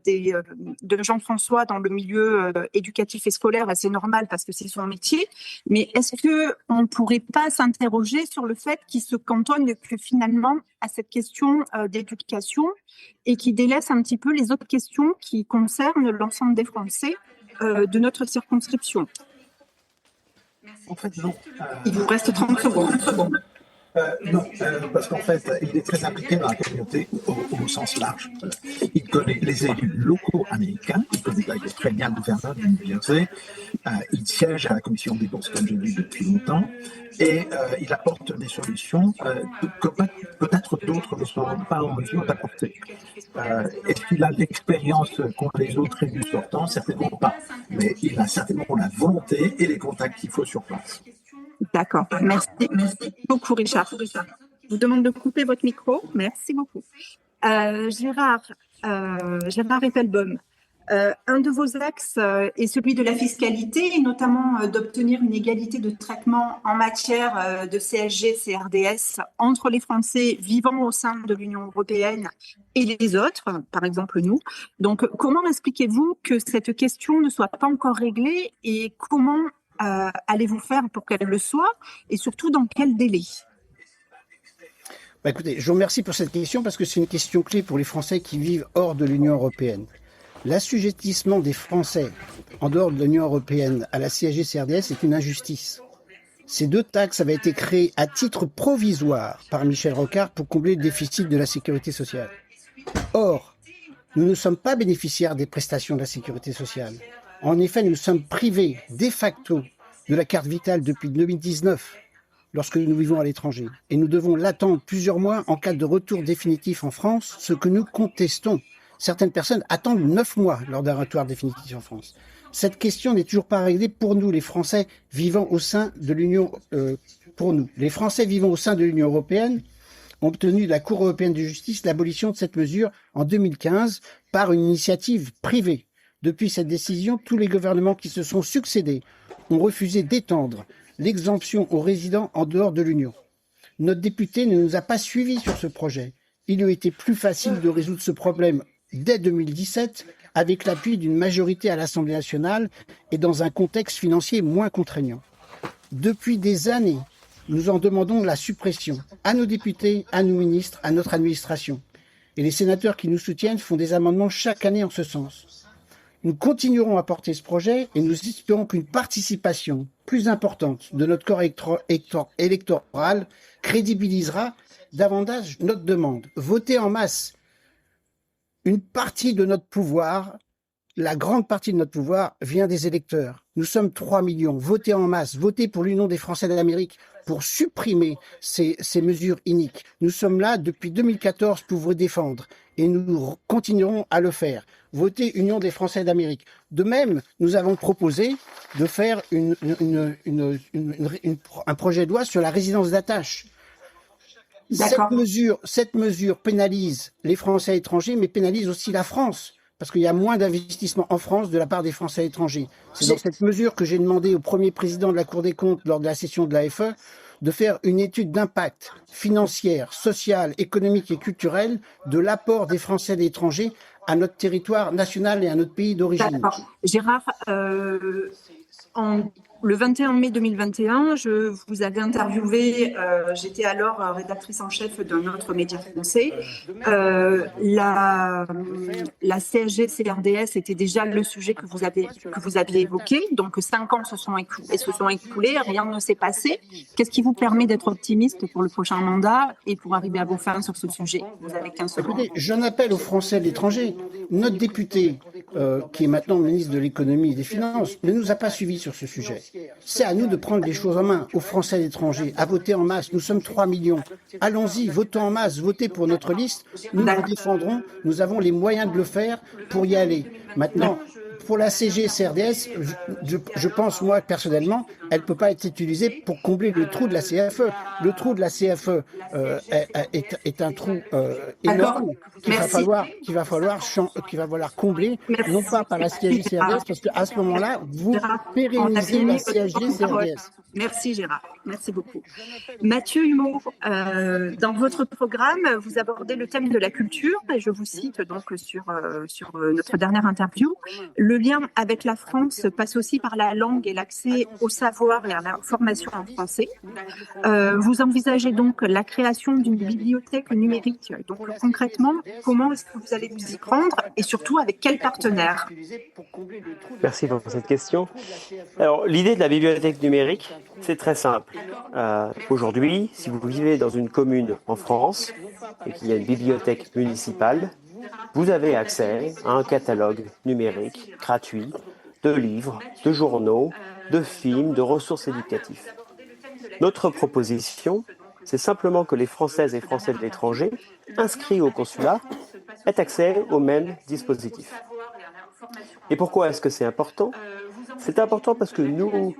de Jean-François dans le milieu éducatif et scolaire. C'est normal parce que c'est son métier. Mais est-ce qu'on ne pourrait pas s'interroger sur le fait qu'il se cantonne que finalement à cette question d'éducation et qui délaisse un petit peu les autres questions qui concernent l'ensemble des Français de notre circonscription? En fait, non. Il vous reste 30 secondes. Non, parce qu'en fait, il est très impliqué dans la communauté au sens large. Il connaît les élus locaux américains, il connaît d'ailleurs très bien le gouverneur du New Jersey, il siège à la commission des bourses, comme j'ai dit depuis longtemps, et il apporte des solutions que peut-être d'autres ne seront pas en mesure d'apporter. Est-ce qu'il a l'expérience qu'ont les autres élus sortants? Certainement pas, mais il a certainement la volonté et les contacts qu'il faut sur place. D'accord, merci beaucoup Richard. Je vous demande de couper votre micro, merci beaucoup. Gérard Eppelbaum, un de vos axes est celui de la fiscalité, et notamment d'obtenir une égalité de traitement en matière de CSG, CRDS entre les Français vivant au sein de l'Union européenne et les autres, par exemple nous. Donc, comment expliquez-vous que cette question ne soit pas encore réglée et comment allez-vous faire pour qu'elle le soit et surtout dans quel délai? Écoutez, je vous remercie pour cette question parce que c'est une question clé pour les Français qui vivent hors de l'Union européenne. L'assujettissement des Français en dehors de l'Union européenne à la CSG-CRDS est une injustice. Ces deux taxes avaient été créées à titre provisoire par Michel Rocard pour combler le déficit de la sécurité sociale. Or, nous ne sommes pas bénéficiaires des prestations de la sécurité sociale. En effet, nous sommes privés de facto de la carte vitale depuis 2019, lorsque nous vivons à l'étranger. Et nous devons l'attendre plusieurs mois en cas de retour définitif en France, ce que nous contestons. Certaines personnes attendent 9 mois lors d'un retour définitif en France. Cette question n'est toujours pas réglée pour nous, les Français vivant au sein de l'Union. Les Français vivant au sein de l'Union européenne ont obtenu de la Cour européenne de justice l'abolition de cette mesure en 2015 par une initiative privée. Depuis cette décision, tous les gouvernements qui se sont succédés ont refusé d'étendre l'exemption aux résidents en dehors de l'Union. Notre député ne nous a pas suivis sur ce projet. Il eût été plus facile de résoudre ce problème dès 2017 avec l'appui d'une majorité à l'Assemblée nationale et dans un contexte financier moins contraignant. Depuis des années, nous en demandons la suppression à nos députés, à nos ministres, à notre administration. Et les sénateurs qui nous soutiennent font des amendements chaque année en ce sens. Nous continuerons à porter ce projet et nous espérons qu'une participation plus importante de notre corps électoral crédibilisera davantage notre demande. Voter en masse. Une partie de notre pouvoir, la grande partie de notre pouvoir vient des électeurs. Nous sommes 3 millions. Voter en masse, voter pour l'Union des Français d'Amérique pour supprimer ces mesures iniques. Nous sommes là depuis 2014 pour vous défendre. et nous continuerons à le faire. Voter Union des Français d'Amérique. De même, nous avons proposé de faire un projet de loi sur la résidence d'attache. Cette mesure pénalise les Français étrangers, mais pénalise aussi la France, parce qu'il y a moins d'investissement en France de la part des Français étrangers. C'est dans cette mesure que j'ai demandé au premier président de la Cour des comptes lors de la session de l'AFE de faire une étude d'impact financière, sociale, économique et culturelle de l'apport des Français de l'étranger à notre territoire national et à notre pays d'origine. Gérard, le 21 mai 2021, je vous avais interviewé, j'étais alors rédactrice en chef d'un autre média français. La CSG-CRDS était déjà le sujet que vous aviez évoqué. Donc 5 ans se sont écoulés, rien ne s'est passé. Qu'est-ce qui vous permet d'être optimiste pour le prochain mandat et pour arriver à vos fins sur ce sujet? Vous avez 15 secondes. Écoutez, j'en appelle aux Français de l'étranger. Notre député, qui est maintenant ministre de l'économie et des finances, ne nous a pas suivis sur ce sujet. C'est à nous de prendre les choses en main, aux Français d'étrangers, à voter en masse. Nous sommes 3 millions. Allons-y, votons en masse, votez pour notre liste. Nous vous défendrons. Nous avons les moyens de le faire pour y aller. Maintenant, pour la CG-CRDS, je pense, moi, personnellement, elle ne peut pas être utilisée pour combler le trou de la CFE. Le trou de la CFE est un trou énorme qu'il va falloir combler, non pas par la CSG-CRDS, parce qu'à ce moment-là, vous pérennisez la CSG-CRDS. Merci Gérard, merci beaucoup. Mathieu Humeau, dans votre programme, vous abordez le thème de la culture, et je vous cite donc sur notre dernière interview. Le lien avec la France passe aussi par la langue et l'accès au savoir et à la formation en français. Vous envisagez donc la création d'une bibliothèque numérique. Donc concrètement, comment est-ce que vous allez vous y prendre et surtout avec quels partenaires? Merci pour cette question. Alors, l'idée de la bibliothèque numérique, c'est très simple. Aujourd'hui, si vous vivez dans une commune en France et qu'il y a une bibliothèque municipale, vous avez accès à un catalogue numérique gratuit de livres, de journaux, de films, de ressources éducatives. Notre proposition, c'est simplement que les Françaises et Français de l'étranger, inscrits au consulat, aient accès au même dispositif. Et pourquoi est-ce que c'est important? C'est important parce que nous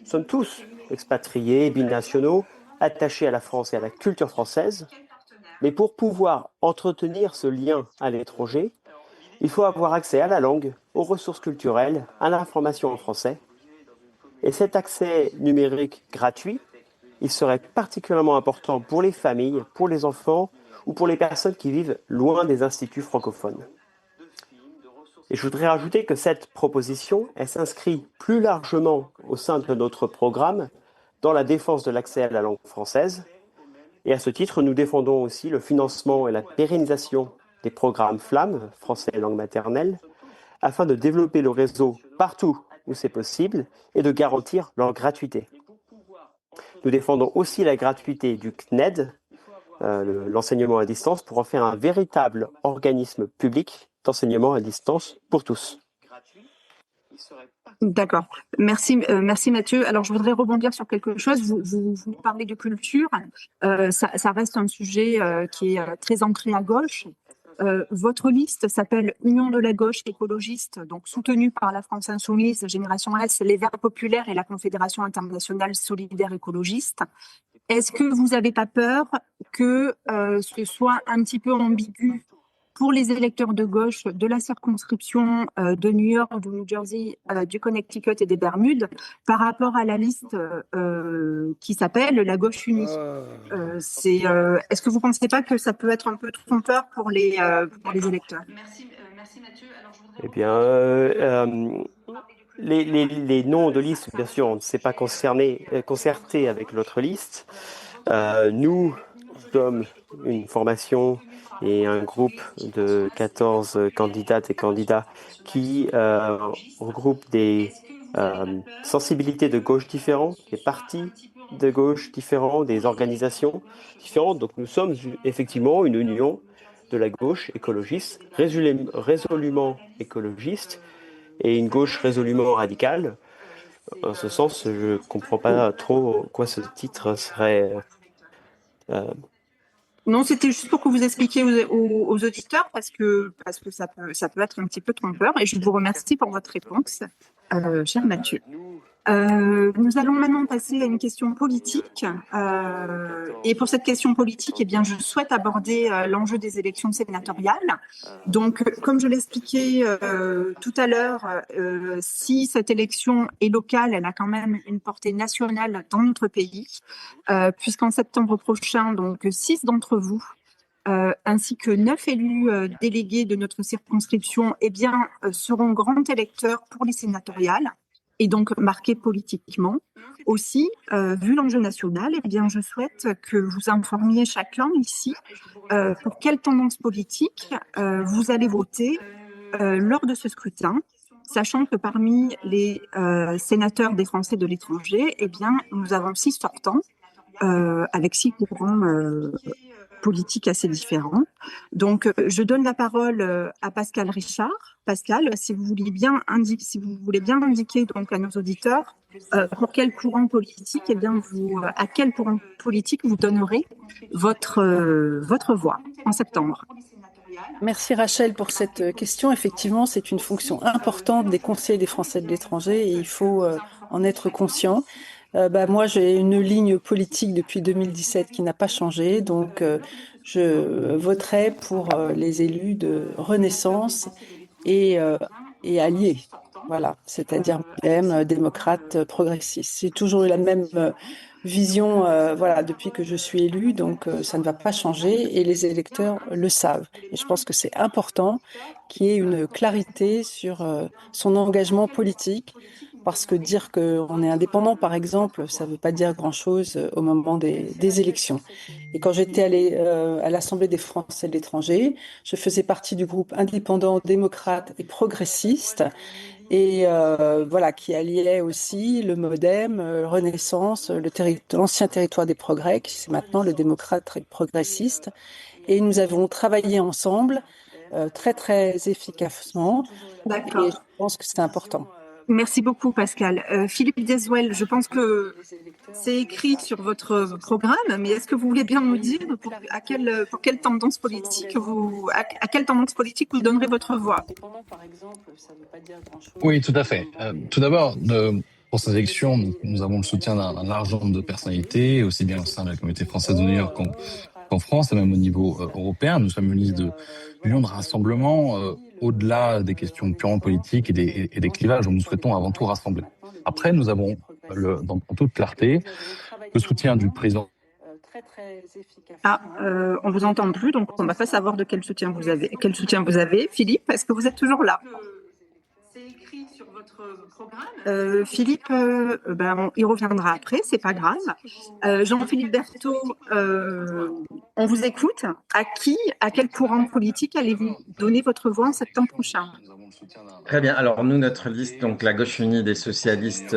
sommes tous expatriés, binationaux, attachés à la France et à la culture française. Mais pour pouvoir entretenir ce lien à l'étranger, il faut avoir accès à la langue, aux ressources culturelles, à l'information en français. Et cet accès numérique gratuit, il serait particulièrement important pour les familles, pour les enfants ou pour les personnes qui vivent loin des instituts francophones. Et je voudrais rajouter que cette proposition, elle s'inscrit plus largement au sein de notre programme dans la défense de l'accès à la langue française. Et à ce titre, nous défendons aussi le financement et la pérennisation des programmes FLAM, français et langue maternelle, afin de développer le réseau partout où c'est possible et de garantir leur gratuité. Nous défendons aussi la gratuité du CNED, l'enseignement à distance, pour en faire un véritable organisme public d'enseignement à distance pour tous. D'accord. Merci Mathieu. Alors, je voudrais rebondir sur quelque chose. Vous parlez de culture. Ça reste un sujet qui est très ancré à gauche. Votre liste s'appelle Union de la gauche écologiste, donc soutenue par la France Insoumise, Génération S, les Verts populaires et la Confédération internationale solidaire écologiste. Est-ce que vous n'avez pas peur que ce soit un petit peu ambigu pour les électeurs de gauche de la circonscription de New York, du New Jersey, du Connecticut et des Bermudes par rapport à la liste qui s'appelle la gauche unie? Est-ce que vous ne pensez pas que ça peut être un peu trompeur pour les électeurs? Merci Mathieu. Alors, Eh bien, les noms de liste, bien sûr, on ne s'est pas concerté avec l'autre liste. Nous sommes une formation et un groupe de 14 candidates et candidats qui regroupe des sensibilités de gauche différentes, des partis de gauche différents, des organisations différentes. Donc nous sommes effectivement une union de la gauche écologiste, résolument écologiste, et une gauche résolument radicale. En ce sens, je ne comprends pas trop quoi ce titre serait Non, c'était juste pour que vous expliquiez aux auditeurs parce que ça peut être un petit peu trompeur et je vous remercie pour votre réponse, cher Mathieu. Nous allons maintenant passer à une question politique. Et pour cette question politique, eh bien, je souhaite aborder l'enjeu des élections sénatoriales. Donc, comme je l'expliquais tout à l'heure, si cette élection est locale, elle a quand même une portée nationale dans notre pays, puisqu'en septembre prochain, donc 6 d'entre vous, ainsi que 9 élus délégués de notre circonscription, eh bien, seront grands électeurs pour les sénatoriales et donc marqués politiquement. Aussi, vu l'enjeu national, eh bien, je souhaite que vous informiez chacun ici pour quelle tendance politique vous allez voter lors de ce scrutin, sachant que parmi les sénateurs des Français de l'étranger, eh bien, nous avons 6 sortants avec 6 courants politiques assez différents. Donc, je donne la parole à Pascal Richard. Pascal, si vous voulez bien indiquer donc à nos auditeurs pour quel courant politique, eh bien à quel courant politique vous donnerez votre voix en septembre. Merci Rachel pour cette question. Effectivement, c'est une fonction importante des conseillers des Français de l'étranger et il faut en être conscient. Moi, j'ai une ligne politique depuis 2017 qui n'a pas changé, donc je voterai pour les élus de Renaissance et alliés. Voilà, c'est-à-dire même démocrate progressiste. C'est toujours la même vision, depuis que je suis élue, donc ça ne va pas changer et les électeurs le savent. Et je pense que c'est important qu'il y ait une clarité sur son engagement politique. Parce que dire qu'on est indépendant, par exemple, ça ne veut pas dire grand-chose au moment des élections. Et quand j'étais allée à l'Assemblée des Français de l'étranger, je faisais partie du groupe indépendant, démocrate et progressiste, et qui alliait aussi le MoDem, Renaissance, l'ancien territoire des progrès, qui c'est maintenant le démocrate progressiste. Et nous avons travaillé ensemble très, très efficacement. D'accord. Et je pense que c'est important. Merci beaucoup, Pascal. Philippe Deswell, je pense que c'est écrit sur votre programme, mais est-ce que vous voulez bien nous dire pour quelle tendance politique à quelle tendance politique vous donnerez votre voix? Oui, tout à fait. Tout d'abord, pour ces élections, nous avons le soutien d'un large nombre de personnalités, aussi bien au sein de la communauté française de New York qu'en France, et même au niveau européen. Nous sommes une liste d'union de rassemblement au-delà des questions purement politiques et des clivages où nous souhaitons avant tout rassembler. Après, nous avons, en toute clarté, le soutien du président. On vous entend plus, donc on ne va pas savoir de quel soutien vous avez. Quel soutien vous avez, Philippe? Est-ce que vous êtes toujours là? C'est écrit sur votre programme. Philippe, il reviendra après, c'est pas grave. Jean-Philippe Berthaud, on vous écoute. À quel courant politique allez-vous donner votre voix en septembre prochain? Très bien. Alors nous, notre liste, donc la gauche unie des socialistes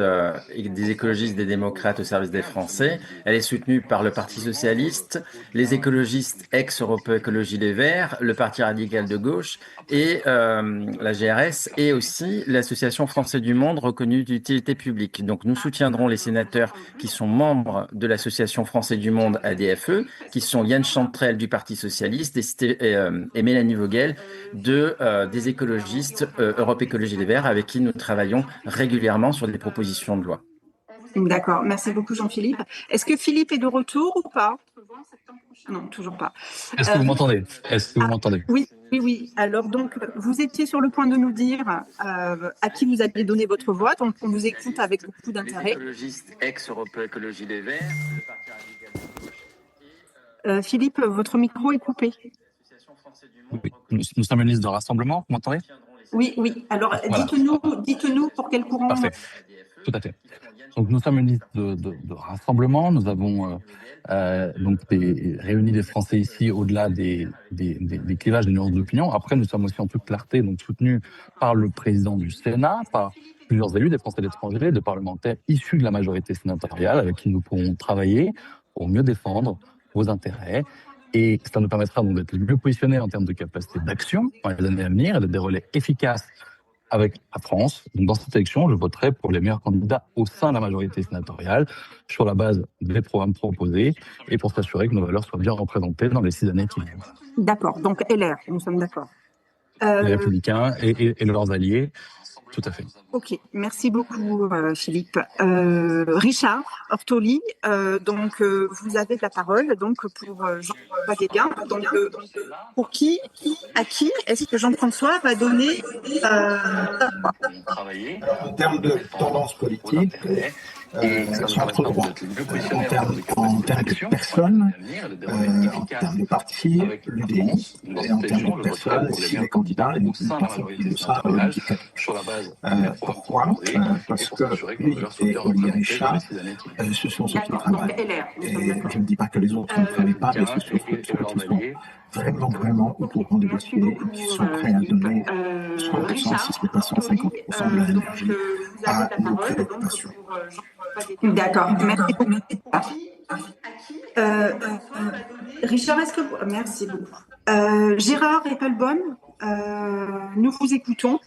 et des écologistes, des démocrates au service des Français, elle est soutenue par le Parti socialiste, les écologistes ex-Europe Écologie Les Verts, le Parti radical de gauche et la GRS et aussi l'Association Français du Monde reconnue d'utilité publique. Donc nous soutiendrons les sénateurs qui sont membres de l'Association Français du Monde ADFE, qui sont Yann Chantrel du Parti socialiste et Mélanie Vogel des écologistes Europe Écologie Les Verts, avec qui nous travaillons régulièrement sur des propositions de loi. D'accord, merci beaucoup Jean-Philippe. Est-ce que Philippe est de retour ou pas? Non, toujours pas. Est-ce que vous m'entendez? Oui. Alors donc, vous étiez sur le point de nous dire à qui vous alliez donner votre voix, donc on vous écoute avec beaucoup d'intérêt. Les écologistes ex-Europe Écologie Les Verts, le Parti radical de gauche. Philippe, votre micro est coupé. Oui. Nous sommes une liste de rassemblement, vous m'entendez? Oui. Alors, voilà. Dites-nous pour quel courant. Parfait. Tout à fait. Donc, nous sommes une liste de rassemblement. Nous avons réuni des Français ici au-delà des clivages, des nuances d'opinion. Après, nous sommes aussi en toute clarté donc soutenus par le président du Sénat, par plusieurs élus des Français de l'étranger, de parlementaires issus de la majorité sénatoriale avec qui nous pourrons travailler pour mieux défendre vos intérêts. Et ça nous permettra donc d'être mieux positionnés en termes de capacité d'action dans les années à venir et d'être des relais efficaces avec la France. Donc, dans cette élection, je voterai pour les meilleurs candidats au sein de la majorité sénatoriale, sur la base des programmes proposés et pour s'assurer que nos valeurs soient bien représentées dans les 6 années qui viennent. D'accord, donc LR, nous sommes d'accord. Les Républicains et leurs alliés, tout à fait. Ok, merci beaucoup Philippe. Richard Ortoli, donc vous avez la parole donc pour Jean-François Guéguen. Donc pour à qui est-ce que Jean-François va donner en termes de tendance politique, centre droit. En termes de personnes, en termes de parti, l'UDI, et en termes de personnes, si les candidats, et nous pensons qu'il sera Olivier Cadic. Pourquoi parce que lui et Olivier Richard, ce sont ceux qui travaillent. Et je ne dis pas que les autres ne travaillent pas, mais ce sont ceux qui sont vraiment au courant des dossiers et qui sont prêts à donner 100%, si ce n'est pas 150% de leur énergie à nos préoccupations. D'accord, merci beaucoup. Richard, merci beaucoup. Gérard Eppelbaum, nous vous écoutons.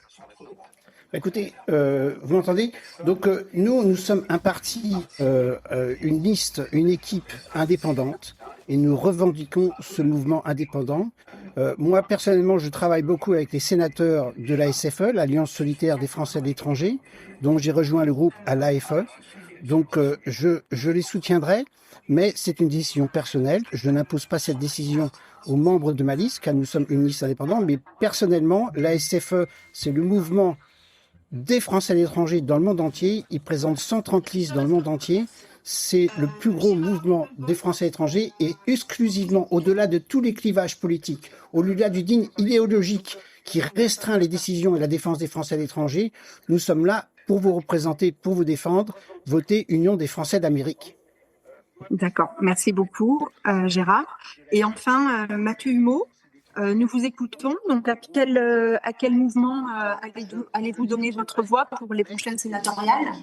Écoutez, vous m'entendez? Donc nous sommes un parti, une liste, une équipe indépendante et nous revendiquons ce mouvement indépendant. Moi, personnellement, je travaille beaucoup avec les sénateurs de l'ASFE, l'Alliance solitaire des Français de l'étranger, dont j'ai rejoint le groupe à l'AFE. Donc je les soutiendrai, mais c'est une décision personnelle. Je n'impose pas cette décision aux membres de ma liste, car nous sommes une liste indépendante, mais personnellement, l'ASFE, c'est le mouvement des Français à l'étranger dans le monde entier. Il présente 130 listes dans le monde entier. C'est le plus gros mouvement des Français à l'étranger et exclusivement au-delà de tous les clivages politiques, au-delà du digne idéologique qui restreint les décisions et la défense des Français à l'étranger, nous sommes là pour vous représenter, pour vous défendre. Votez Union des Français d'Amérique. D'accord, merci beaucoup Gérard. Et enfin Mathieu Humeau, nous vous écoutons. Donc à quel mouvement allez-vous donner votre voix pour les prochaines sénatoriales?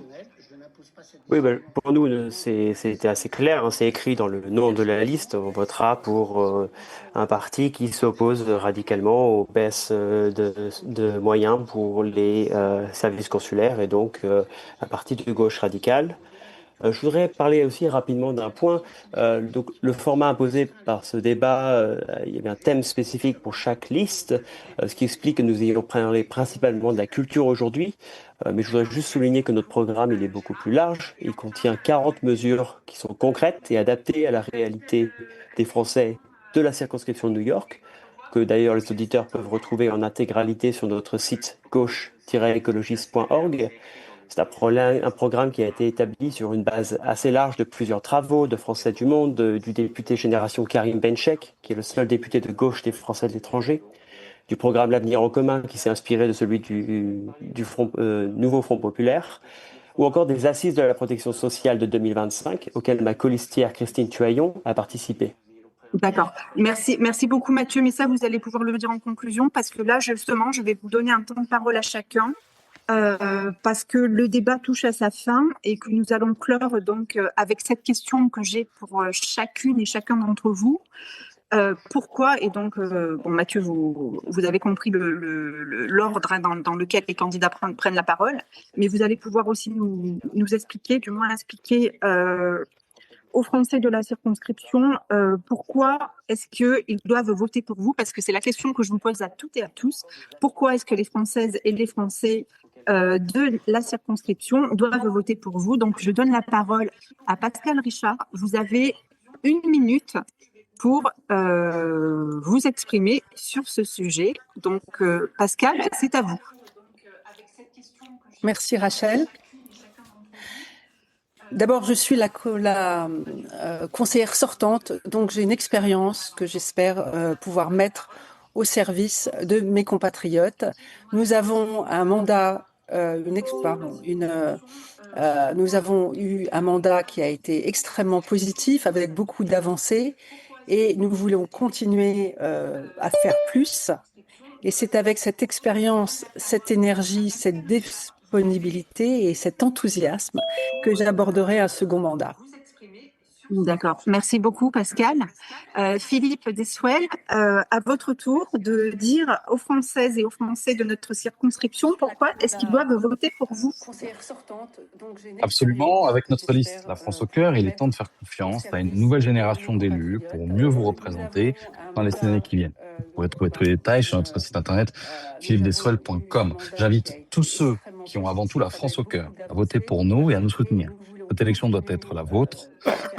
Oui, pour nous, c'était assez clair, hein, c'est écrit dans le nom de la liste. On votera pour un parti qui s'oppose radicalement aux baisses de moyens pour les services consulaires et donc un parti de gauche radicale. Je voudrais parler aussi rapidement d'un point. Donc, le format imposé par ce débat, il y avait un thème spécifique pour chaque liste, ce qui explique que nous ayons parlé principalement de la culture aujourd'hui. Mais je voudrais juste souligner que notre programme, il est beaucoup plus large. Il contient 40 mesures qui sont concrètes et adaptées à la réalité des Français de la circonscription de New York, que d'ailleurs les auditeurs peuvent retrouver en intégralité sur notre site gauche-écologiste.org. C'est un programme qui a été établi sur une base assez large de plusieurs travaux de Français du monde, du député Génération Karim Benchek, qui est le seul député de gauche des Français de l'étranger, du programme L'Avenir en commun, qui s'est inspiré de celui du Nouveau Front populaire, ou encore des assises de la protection sociale de 2025, auxquelles ma colistière Christine Tuaillon a participé. D'accord. Merci beaucoup Mathieu, mais ça vous allez pouvoir le dire en conclusion, parce que là justement je vais vous donner un temps de parole à chacun. Parce que le débat touche à sa fin et que nous allons clore donc avec cette question que j'ai pour chacune et chacun d'entre vous. Pourquoi, et donc Mathieu, vous avez compris l'ordre dans lequel les candidats prennent la parole, mais vous allez pouvoir aussi nous expliquer, du moins expliquer aux Français de la circonscription pourquoi est-ce qu'ils doivent voter pour vous, parce que c'est la question que je vous pose à toutes et à tous. Pourquoi est-ce que les Françaises et les Français de la circonscription doivent voter pour vous? Donc, je donne la parole à Pascal Richard. Vous avez 1 minute pour vous exprimer sur ce sujet. Donc, Pascal, c'est à vous. Merci Rachel. D'abord, je suis la conseillère sortante, donc j'ai une expérience que j'espère pouvoir mettre au service de mes compatriotes. Nous avons un mandat, nous avons eu un mandat qui a été extrêmement positif, avec beaucoup d'avancées, et nous voulons continuer à faire plus. Et c'est avec cette expérience, cette énergie, cette disponibilité et cet enthousiasme que j'aborderai un second mandat. D'accord. Merci beaucoup, Pascal. Philippe Dessuel, à votre tour de dire aux Françaises et aux Français de notre circonscription pourquoi est-ce qu'ils doivent voter pour vous. Absolument. Avec notre liste La France au cœur, il est temps de faire confiance à une nouvelle génération d'élus pour mieux vous représenter dans les années qui viennent. Vous pourrez trouver tous les détails sur notre site internet philippedessuel.com. J'invite tous ceux qui ont avant tout la France au cœur à voter pour nous et à nous soutenir. Cette élection doit être la vôtre.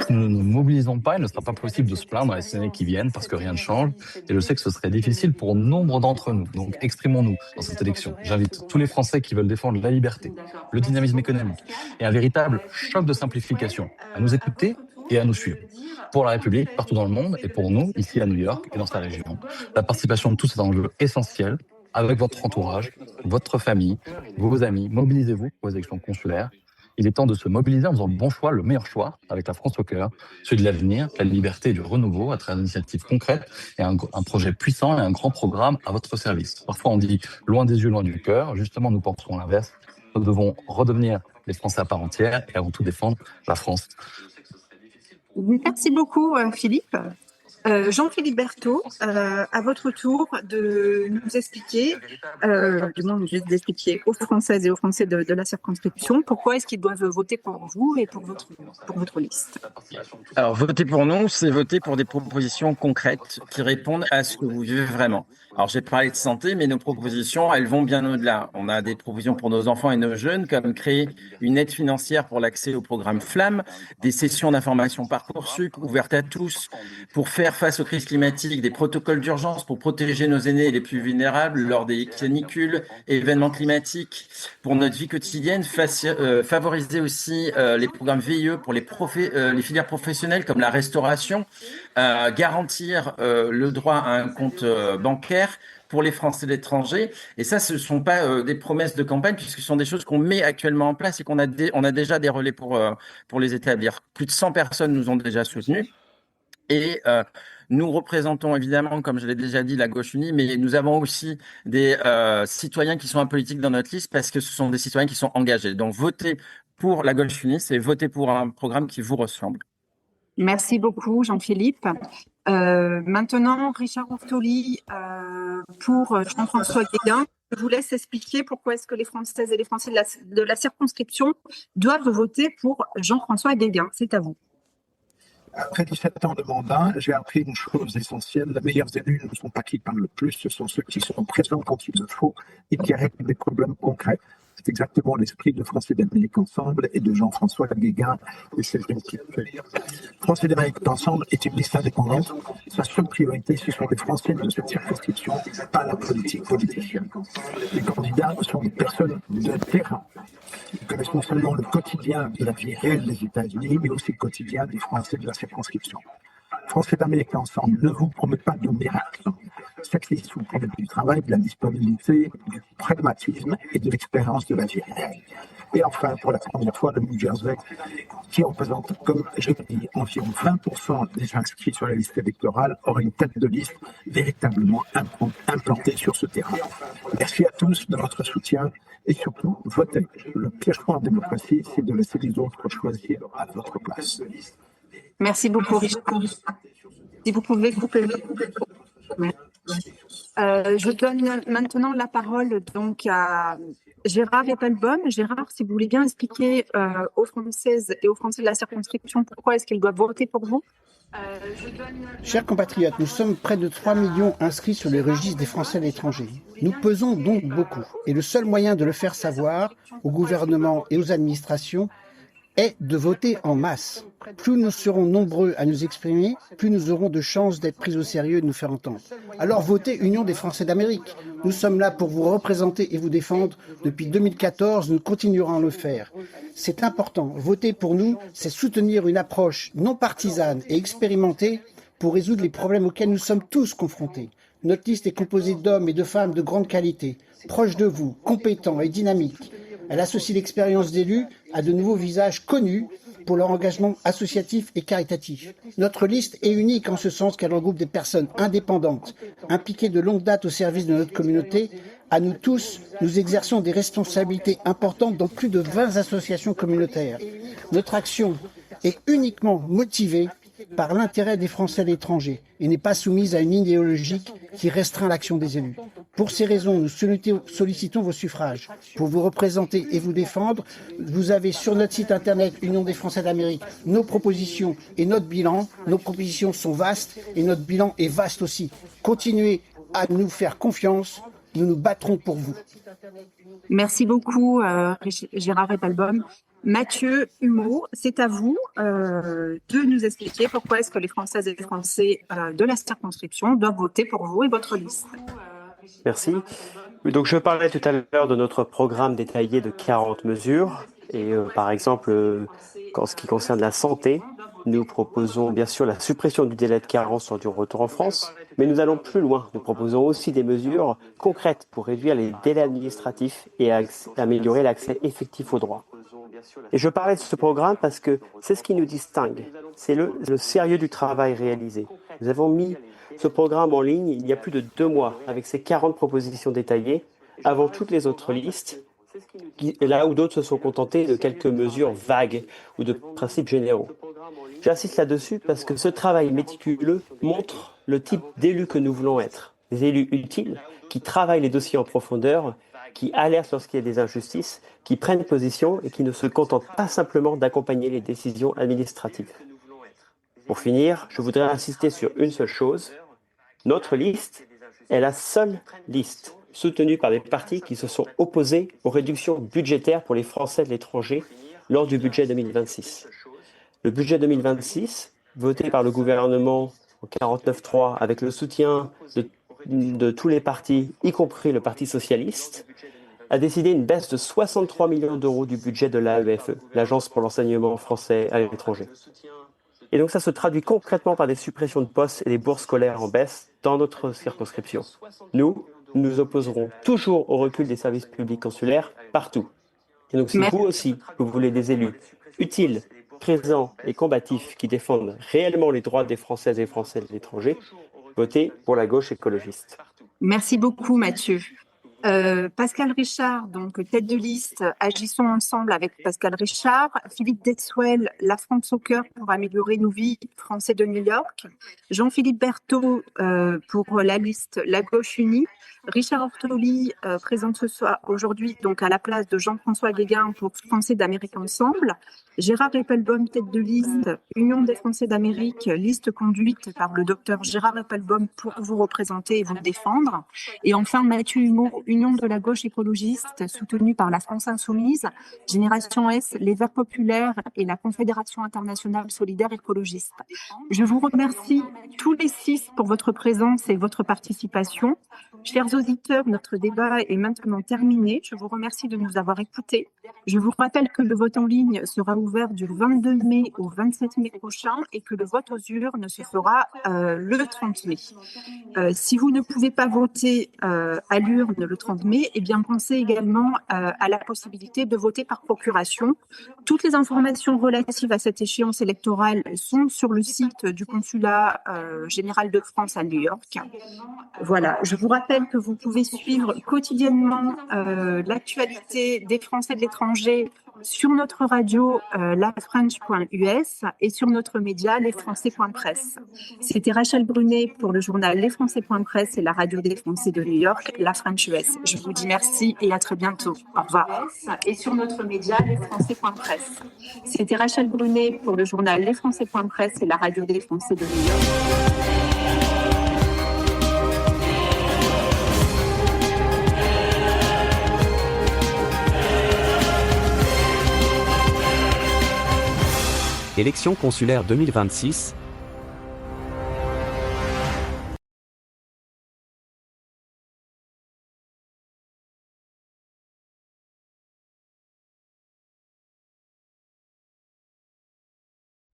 Si nous ne nous mobilisons pas, il ne sera pas possible de se plaindre dans les années qui viennent parce que rien ne change. Et je sais que ce serait difficile pour nombre d'entre nous. Donc exprimons-nous dans cette élection. J'invite tous les Français qui veulent défendre la liberté, le dynamisme économique et un véritable choc de simplification à nous écouter et à nous suivre. Pour la République, partout dans le monde, et pour nous, ici à New York et dans sa région, la participation de tous est un enjeu essentiel. Avec votre entourage, votre famille, vos amis, mobilisez-vous pour les élections consulaires. Il est temps de se mobiliser en faisant le bon choix, le meilleur choix, avec la France au cœur, celui de l'avenir, de la liberté et du renouveau, à travers des initiatives concrètes et un projet puissant et un grand programme à votre service. Parfois, on dit loin des yeux, loin du cœur. Justement, nous pensons l'inverse. Nous devons redevenir des Français à part entière et avant tout défendre la France. Merci beaucoup, Philippe. Jean-Philippe Berthaud, à votre tour de nous expliquer, d'expliquer aux Françaises et aux Français de la circonscription pourquoi est-ce qu'ils doivent voter pour vous et pour votre liste. Alors, voter pour nous, c'est voter pour des propositions concrètes qui répondent à ce que vous vivez vraiment. Alors, j'ai parlé de santé, mais nos propositions, elles vont bien au-delà. On a des propositions pour nos enfants et nos jeunes, comme créer une aide financière pour l'accès au programme Flamme, des sessions d'information Parcoursup ouvertes à tous pour faire face aux crises climatiques, des protocoles d'urgence pour protéger nos aînés les plus vulnérables lors des canicules, événements climatiques, pour notre vie quotidienne, favoriser aussi les programmes VIE pour les filières professionnelles comme la restauration, garantir le droit à un compte bancaire pour les Français de l'étranger. Et ça, ce ne sont pas des promesses de campagne, puisque ce sont des choses qu'on met actuellement en place et qu'on a déjà des relais pour les établir. Plus de 100 personnes nous ont déjà soutenus. Et nous représentons évidemment, comme je l'ai déjà dit, la gauche unie, mais nous avons aussi des citoyens qui sont apolitiques dans notre liste parce que ce sont des citoyens qui sont engagés. Donc voter pour la gauche unie, c'est voter pour un programme qui vous ressemble. Merci beaucoup, Jean-Philippe. Maintenant, Richard Oftoli, pour Jean-François Guéguin, je vous laisse expliquer pourquoi est-ce que les Françaises et les Français de la circonscription doivent voter pour Jean-François Guéguin. C'est à vous. Après 17 ans de mandat, j'ai appris une chose essentielle. Les meilleurs élus ne sont pas qui parlent le plus, ce sont ceux qui sont présents quand il le faut et qui règlent des problèmes concrets. C'est exactement l'esprit de Français d'Amérique Ensemble et de Jean-François Guéguin et Séverine Kipfer. Français d'Amérique Ensemble est une liste indépendante. Sa seule priorité, ce sont les Français de cette circonscription, pas la politique politicienne. Les candidats sont des personnes de terrain. Ils connaissent non seulement le quotidien de la vie réelle des États-Unis, mais aussi le quotidien des Français de la circonscription. Français d'Amérique Ensemble ne vous promet pas de miracle. Cette liste vous promet du travail, de la disponibilité, du pragmatisme et de l'expérience de la vie réelle. Et enfin, pour la première fois, le New Jersey, qui représente, comme je l'ai dit, environ 20% des inscrits sur la liste électorale, aura une tête de liste véritablement implantée sur ce terrain. Merci à tous de votre soutien et surtout, votez. Le pire choix en démocratie, c'est de laisser les autres choisir à votre place. Merci beaucoup, Richard. Si vous pouvez couper. Je donne maintenant la parole donc à Gérard Appelbaum. Gérard, si vous voulez bien expliquer aux Françaises et aux Français de la circonscription pourquoi est-ce qu'ils doivent voter pour vous. Chers compatriotes, nous sommes près de 3 millions inscrits sur les registres des Français à l'étranger. Nous pesons donc beaucoup. Et le seul moyen de le faire savoir au gouvernement et aux administrations est de voter en masse. Plus nous serons nombreux à nous exprimer, plus nous aurons de chances d'être pris au sérieux et de nous faire entendre. Alors votez Union des Français d'Amérique. Nous sommes là pour vous représenter et vous défendre. Depuis 2014, nous continuerons à le faire. C'est important. Voter pour nous, c'est soutenir une approche non partisane et expérimentée pour résoudre les problèmes auxquels nous sommes tous confrontés. Notre liste est composée d'hommes et de femmes de grande qualité, proches de vous, compétents et dynamiques. Elle associe l'expérience d'élus à de nouveaux visages connus pour leur engagement associatif et caritatif. Notre liste est unique en ce sens qu'elle regroupe des personnes indépendantes, impliquées de longue date au service de notre communauté. À nous tous, nous exerçons des responsabilités importantes dans plus de 20 associations communautaires. Notre action est uniquement motivée par l'intérêt des Français à l'étranger et n'est pas soumise à une idéologie qui restreint l'action des élus. Pour ces raisons, nous sollicitons vos suffrages pour vous représenter et vous défendre. Vous avez sur notre site internet Union des Français d'Amérique nos propositions et notre bilan. Nos propositions sont vastes et notre bilan est vaste aussi. Continuez à nous faire confiance, nous nous battrons pour vous. Merci beaucoup Gérard Eppelbaum. Mathieu Humeau, c'est à vous de nous expliquer pourquoi est-ce que les Françaises et les Français de la circonscription doivent voter pour vous et votre liste. Merci. Donc je parlais tout à l'heure de notre programme détaillé de 40 mesures. Et par exemple, en ce qui concerne la santé, nous proposons bien sûr la suppression du délai de carence lors du retour en France, mais nous allons plus loin. Nous proposons aussi des mesures concrètes pour réduire les délais administratifs et améliorer l'accès effectif aux droits. Et je parlais de ce programme parce que c'est ce qui nous distingue. C'est le sérieux du travail réalisé. Nous avons mis ce programme en ligne il y a plus de 2 mois avec ces 40 propositions détaillées avant toutes les autres listes, là où d'autres se sont contentés de quelques mesures vagues ou de principes généraux. J'insiste là-dessus parce que ce travail méticuleux montre le type d'élus que nous voulons être. Des élus utiles qui travaillent les dossiers en profondeur, qui alertent lorsqu'il y a des injustices, qui prennent position et qui ne se contentent pas simplement d'accompagner les décisions administratives. Pour finir, je voudrais insister sur une seule chose. Notre liste est la seule liste soutenue par des partis qui se sont opposés aux réductions budgétaires pour les Français de l'étranger lors du budget 2026. Le budget 2026, voté par le gouvernement en 49.3 avec le soutien de tous les partis, y compris le Parti socialiste, a décidé une baisse de 63 millions d'euros du budget de l'AEFE, l'Agence pour l'enseignement français à l'étranger. Et donc ça se traduit concrètement par des suppressions de postes et des bourses scolaires en baisse dans notre circonscription. Nous nous opposerons toujours au recul des services publics consulaires partout. Et donc si vous aussi, vous voulez des élus utiles, présents et combatifs qui défendent réellement les droits des Françaises et Français de l'étranger, votez pour la gauche écologiste. Merci beaucoup Mathieu. Pascal Richard, donc tête de liste, agissons ensemble avec Pascal Richard. Philippe Deswell, la France au cœur pour améliorer nos vies, Français de New York. Jean-Philippe Berthaud pour la liste La Gauche Unie. Richard Ortoli présente ce soir aujourd'hui donc à la place de Jean-François Guéguin pour Français d'Amérique Ensemble. Gérard Eppelbaum, tête de liste, Union des Français d'Amérique, liste conduite par le docteur Gérard Eppelbaum pour vous représenter et vous défendre. Et enfin Mathieu Humeau, Union de la gauche écologiste, soutenue par la France Insoumise, Génération S, les Verts populaires et la Confédération internationale solidaire écologiste. Je vous remercie tous les 6 pour votre présence et votre participation. Chers auditeurs, notre débat est maintenant terminé. Je vous remercie de nous avoir écoutés. Je vous rappelle que le vote en ligne sera ouvert du 22 mai au 27 mai prochain et que le vote aux urnes se fera le 30 mai. Si vous ne pouvez pas voter à l'urne le 30 mai, eh bien pensez également à la possibilité de voter par procuration. Toutes les informations relatives à cette échéance électorale sont sur le site du Consulat général de France à New York. Voilà, je vous rappelle que vous pouvez suivre quotidiennement l'actualité des Français de l'étranger sur notre radio lafrench.us et sur notre média lesfrançais.press. C'était Rachel Brunet pour le journal lesfrançais.press et la radio des Français de New York, La French US. Je vous dis merci et à très bientôt. Au revoir. Et sur notre média lesfrançais.press. C'était Rachel Brunet pour le journal lesfrançais.press et la radio des Français de New York. Élections consulaires 2026,